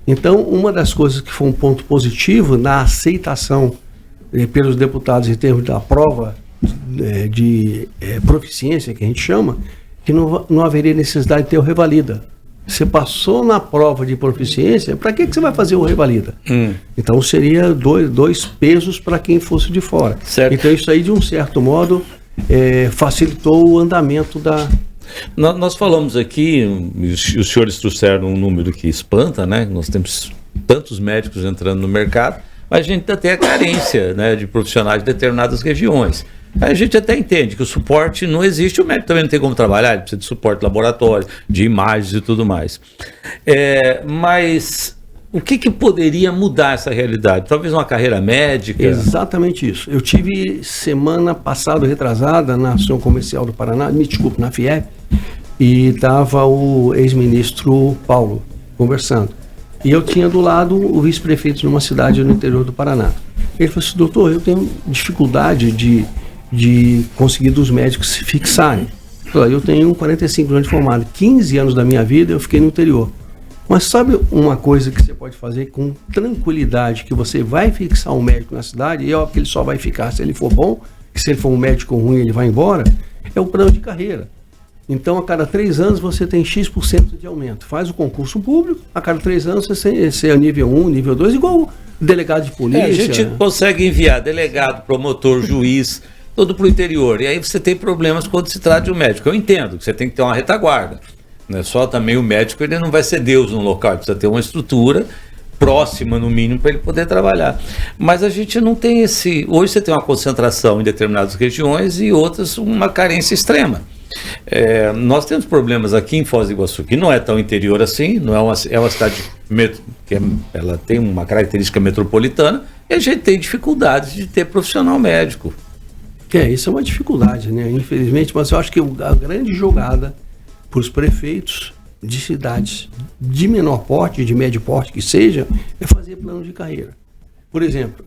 Então, uma das coisas que foi um ponto positivo na aceitação pelos deputados em termos da prova de proficiência, que a gente chama, que não haveria necessidade de ter o revalida. Você passou na prova de proficiência, para que você vai fazer o revalida? Então, seria dois pesos para quem fosse de fora. Certo. Então, isso aí, de um certo modo, facilitou o andamento da... Nós falamos aqui, e os senhores trouxeram um número que espanta, né? Nós temos tantos médicos entrando no mercado, mas a gente ainda tem a carência, né, de profissionais de determinadas regiões. A gente até entende que o suporte não existe, o médico também não tem como trabalhar, ele precisa de suporte de laboratório, de imagens e tudo mais. Mas o que poderia mudar essa realidade? Talvez uma carreira médica? Exatamente isso. Eu tive semana passada, retrasada, na Ação Comercial do Paraná, me desculpe, na FIEP, e estava o ex-ministro Paulo conversando. E eu tinha do lado o vice-prefeito de uma cidade no interior do Paraná. Ele falou assim: doutor, eu tenho dificuldade de conseguir dos médicos se fixarem. Eu tenho 45 anos de formado, 15 anos da minha vida eu fiquei no interior. Mas sabe uma coisa que você pode fazer com tranquilidade, que você vai fixar um médico na cidade, e é óbvio que ele só vai ficar se ele for bom, que se ele for um médico ruim ele vai embora, é o plano de carreira. Então, a cada 3 anos você tem X% de aumento. Faz o concurso público, a cada 3 anos você é nível 1, nível 2, igual o delegado de polícia. A gente consegue enviar delegado, promotor, juiz, todo para o interior. E aí você tem problemas quando se trata de um médico. Eu entendo que você tem que ter uma retaguarda. Não é só também o médico, ele não vai ser Deus no local, ele precisa ter uma estrutura próxima, no mínimo, para ele poder trabalhar. Mas a gente não tem esse... Hoje você tem uma concentração em determinadas regiões e outras uma carência extrema. Nós temos problemas aqui em Foz do Iguaçu, que não é tão interior assim, não é uma cidade que ela tem uma característica metropolitana, e a gente tem dificuldades de ter profissional médico. Isso é uma dificuldade, né? Infelizmente, mas eu acho que a grande jogada para os prefeitos de cidades de menor porte, de médio porte que seja, é fazer plano de carreira. Por exemplo,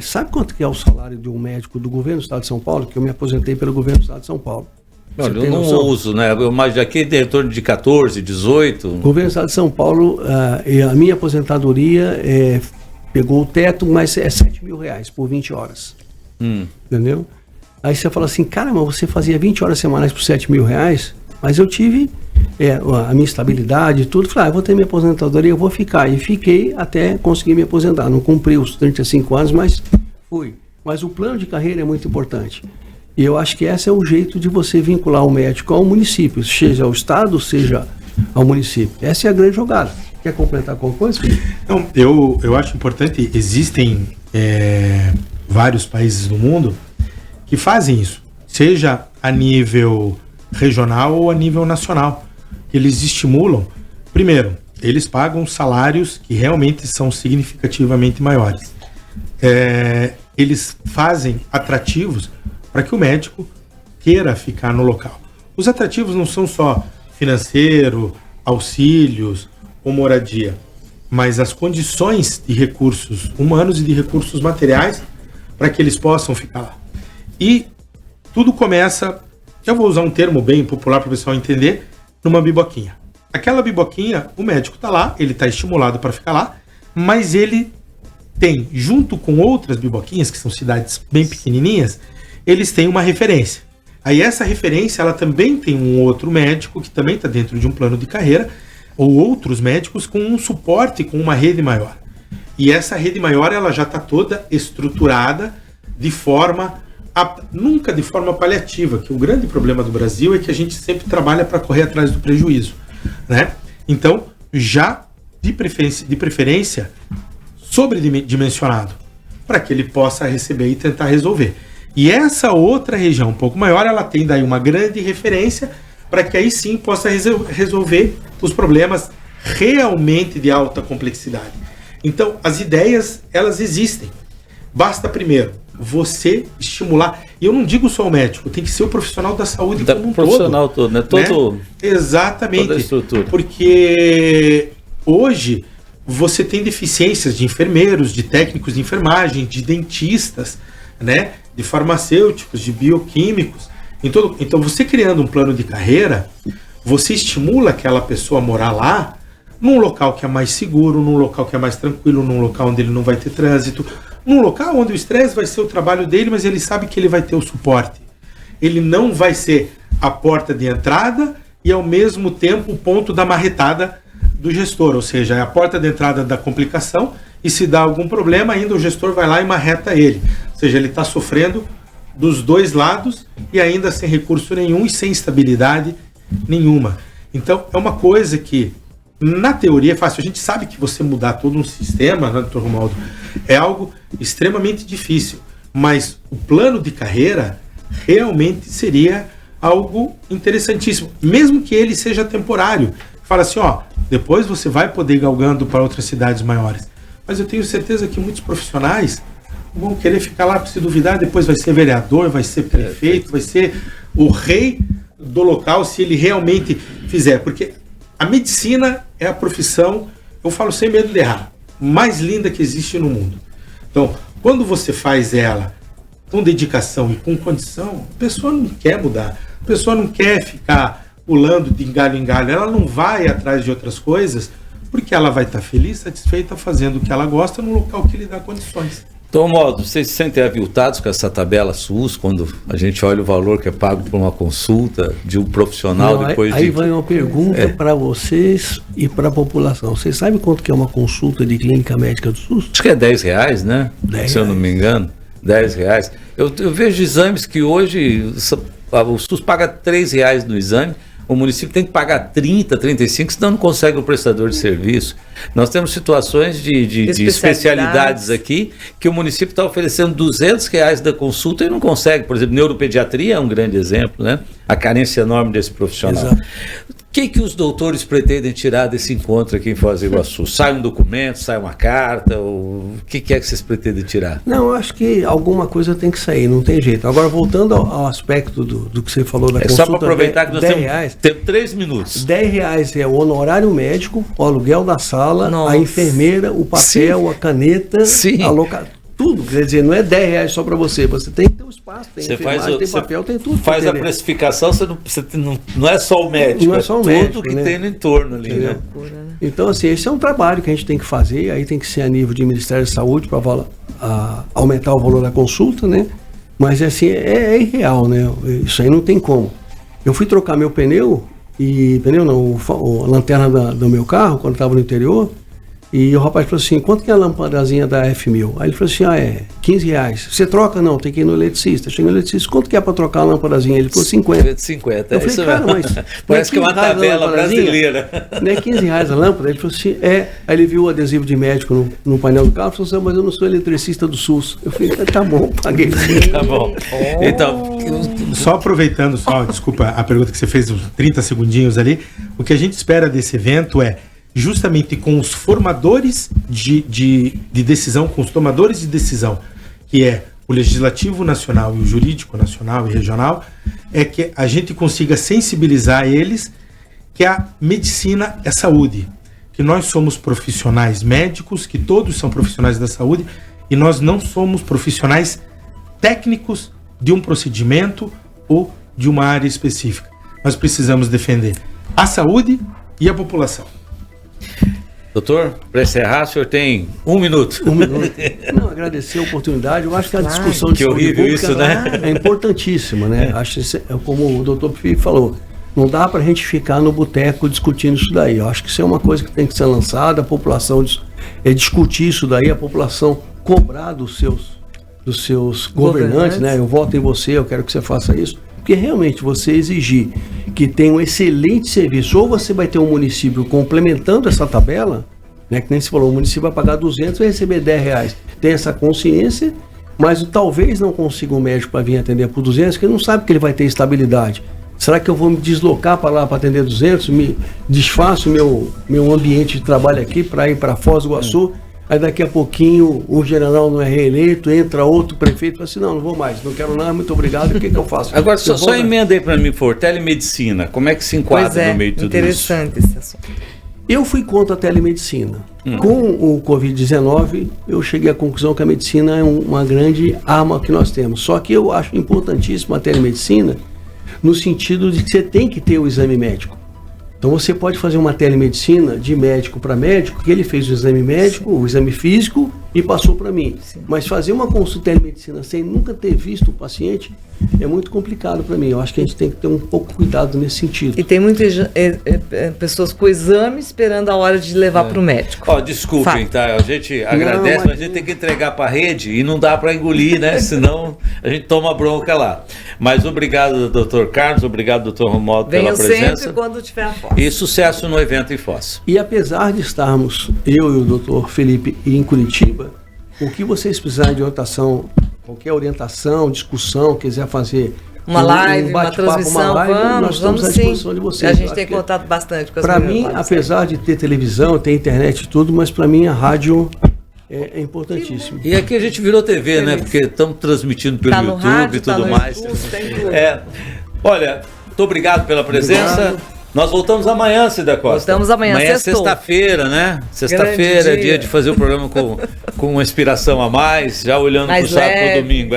sabe quanto que é o salário de um médico do governo do estado de São Paulo? Que eu me aposentei pelo governo do estado de São Paulo. Olha, eu não uso, né? Eu imagino aqui tem em torno de 14, 18. O governo do estado de São Paulo, a minha aposentadoria pegou o teto, mas é R$7.000 por 20 horas. Entendeu? Aí você fala assim, caramba, você fazia 20 horas semanais por R$7.000, mas eu tive a minha estabilidade e tudo. Falei, eu vou ter minha aposentadoria, eu vou ficar. E fiquei até conseguir me aposentar. Não cumpri os 35 anos, mas fui. Mas o plano de carreira é muito importante. E eu acho que esse é o jeito de você vincular o médico ao município, seja ao estado, seja ao município. Essa é a grande jogada. Quer completar alguma coisa, Felipe? Não, eu acho importante, existem vários países do mundo que fazem isso, seja a nível regional ou a nível nacional. Eles estimulam, primeiro, eles pagam salários que realmente são significativamente maiores. Eles fazem atrativos para que o médico queira ficar no local. Os atrativos não são só financeiro, auxílios ou moradia, mas as condições de recursos humanos e de recursos materiais para que eles possam ficar lá. E tudo começa, eu vou usar um termo bem popular para o pessoal entender, numa biboquinha. Aquela biboquinha, o médico está lá, ele está estimulado para ficar lá, mas ele tem, junto com outras biboquinhas, que são cidades bem pequenininhas, eles têm uma referência. Aí essa referência, ela também tem um outro médico que também está dentro de um plano de carreira, ou outros médicos com um suporte, com uma rede maior. E essa rede maior, ela já está toda estruturada de forma, nunca de forma paliativa, que o grande problema do Brasil é que a gente sempre trabalha para correr atrás do prejuízo, né? Então, já de preferência sobredimensionado, para que ele possa receber e tentar resolver. E essa outra região um pouco maior, ela tem daí uma grande referência para que aí sim possa resolver os problemas realmente de alta complexidade. Então, as ideias, elas existem. Basta primeiro você estimular. E eu não digo só o médico, tem que ser o profissional da saúde como um profissional todo, né? Todo, exatamente. Toda a estrutura. Porque hoje você tem deficiências de enfermeiros, de técnicos de enfermagem, de dentistas, né? De farmacêuticos, de bioquímicos. Então você criando um plano de carreira, você estimula aquela pessoa a morar lá, num local que é mais seguro, num local que é mais tranquilo, num local onde ele não vai ter trânsito, num local onde o estresse vai ser o trabalho dele, mas ele sabe que ele vai ter o suporte. Ele não vai ser a porta de entrada e ao mesmo tempo o ponto da marretada do gestor, ou seja, é a porta de entrada da complicação e se dá algum problema, ainda o gestor vai lá e marreta ele. Ou seja, ele está sofrendo dos dois lados e ainda sem recurso nenhum e sem estabilidade nenhuma. Então, é uma coisa que, na teoria, é fácil. A gente sabe que você mudar todo um sistema, né, doutor Romualdo, é algo extremamente difícil. Mas o plano de carreira realmente seria algo interessantíssimo. Mesmo que ele seja temporário. Fala assim, ó, depois você vai poder ir galgando para outras cidades maiores. Mas eu tenho certeza que muitos profissionais vão querer ficar lá, se duvidar, depois vai ser vereador, vai ser prefeito, vai ser o rei do local, se ele realmente fizer. Porque a medicina é a profissão, eu falo sem medo de errar, mais linda que existe no mundo. Então, quando você faz ela com dedicação e com condição, a pessoa não quer mudar, a pessoa não quer ficar pulando de galho em galho, ela não vai atrás de outras coisas, porque ela vai estar feliz, satisfeita, fazendo o que ela gosta no local que lhe dá condições. Então, Modo, vocês se sentem aviltados com essa tabela SUS, quando a gente olha o valor que é pago por uma consulta de um profissional? Não, depois aí vai uma pergunta para vocês e para a população. Vocês sabem quanto que é uma consulta de clínica médica do SUS? Acho que é R$10, né? Se eu não me engano, R$10. Eu vejo exames que hoje o SUS paga R$3 no exame, o município tem que pagar 30, 35, senão não consegue o prestador de serviço. Nós temos situações de especialidades aqui que o município está oferecendo R$200 da consulta e não consegue. Por exemplo, neuropediatria é um grande exemplo, né? A carência enorme desse profissional. Exato. O que os doutores pretendem tirar desse encontro aqui em Foz do Iguaçu? Sai um documento, sai uma carta? O que é que vocês pretendem tirar? Não, eu acho que alguma coisa tem que sair, não tem jeito. Agora, voltando ao aspecto do que você falou da consulta... Só para aproveitar que nós temos 3 minutos. R$10 é o honorário médico, o aluguel da sala, a enfermeira, o papel, sim, a caneta, sim, a locação. Tudo, quer dizer, não é R$10 só para você tem que ter um espaço, tem enfermagem, tem papel, tem tudo. Faz a precificação, não é só o médico, não é só o médico, tudo que tem no entorno ali, né? Então, assim, esse é um trabalho que a gente tem que fazer, aí tem que ser a nível de Ministério da Saúde para aumentar o valor da consulta, né? Mas, assim, é irreal, né? Isso aí não tem como. Eu fui trocar meu pneu, a lanterna do meu carro, quando estava no interior, e o rapaz falou assim, quanto que é a lâmpadazinha da F1000? Aí ele falou assim, é R$15. Você troca? Não, tem que ir no eletricista. Chega no eletricista, quanto que é para trocar a lâmpadazinha? Ele falou 50. 50, eu falei, cara, mas... Parece que é uma tabela brasileira. Não é R$15 a lâmpada? Ele falou assim, é. Aí ele viu o adesivo de médico no painel do carro e falou assim, mas eu não sou eletricista do SUS. Eu falei, tá bom, paguei. Tá bom. Então... Só aproveitando, desculpa a pergunta que você fez, uns 30 segundinhos ali, o que a gente espera desse evento é justamente com os formadores de decisão, com os tomadores de decisão, que é o Legislativo Nacional e o Jurídico Nacional e Regional, é que a gente consiga sensibilizar eles que a medicina é saúde, que nós somos profissionais médicos, que todos são profissionais da saúde, e nós não somos profissionais técnicos de um procedimento ou de uma área específica. Nós precisamos defender a saúde e a população. Doutor, para encerrar, o senhor tem 1 minuto. 1 minuto. Não, agradecer a oportunidade. Eu acho que a discussão de saúde pública isso, né? É importantíssima, né? Acho que, como o doutor Felipe falou, não dá para a gente ficar no boteco discutindo isso daí. Eu acho que isso é uma coisa que tem que ser lançada, a população discutir isso daí, a população cobrar dos seus governantes, né? Eu voto em você, eu quero que você faça isso. Porque realmente você exigir que tenha um excelente serviço, ou você vai ter um município complementando essa tabela, né, que nem se falou, o município vai pagar 200 e vai receber R$10. Tem essa consciência, mas talvez não consiga um médico para vir atender por 200, porque ele não sabe que ele vai ter estabilidade. Será que eu vou me deslocar para lá para atender 200, me desfaço meu ambiente de trabalho aqui para ir para Foz do Iguaçu? aí daqui a pouquinho o general não é reeleito, entra outro prefeito e fala assim, não vou mais, não quero nada, muito obrigado, o que eu faço? Agora, só emenda aí para mim, por telemedicina, como é que se enquadra no meio de tudo interessante isso? Esse assunto. Eu fui contra a telemedicina. Com o Covid-19, eu cheguei à conclusão que a medicina é uma grande arma que nós temos. Só que eu acho importantíssima a telemedicina no sentido de que você tem que ter o exame médico. Então você pode fazer uma telemedicina de médico para médico, que ele fez o exame médico, o exame físico e passou para mim. Mas fazer uma consulta de telemedicina sem nunca ter visto o paciente é muito complicado para mim. Eu acho que a gente tem que ter um pouco de cuidado nesse sentido. E tem muitas pessoas com exame esperando a hora de levar para o médico. Ó, desculpem, tá? A gente agradece, mas a gente tem que entregar para a rede e não dá para engolir, né? Senão a gente toma bronca lá. Mas obrigado, doutor Carlos, obrigado, doutor Romualdo, pela presença. Venham sempre quando tiver a Foz. E sucesso no evento em Foz. E apesar de estarmos, eu e o doutor Felipe, em Curitiba, o que vocês precisarem de orientação, qualquer orientação, discussão, quiser fazer uma live, uma transmissão, nós estamos à disposição de vocês. A gente tem contato bastante com as Para mim, apesar de ter televisão, ter internet e tudo, mas para mim a rádio é importantíssimo. E aqui a gente virou TV, né? Porque estamos transmitindo pelo YouTube rádio, e tudo mais. Olha, muito obrigado pela presença. Obrigado. Nós voltamos amanhã, Cida Costa. Voltamos amanhã, é sexta-feira, né? Sexta-feira é dia de fazer o programa com uma inspiração a mais, já olhando para o sábado e domingo.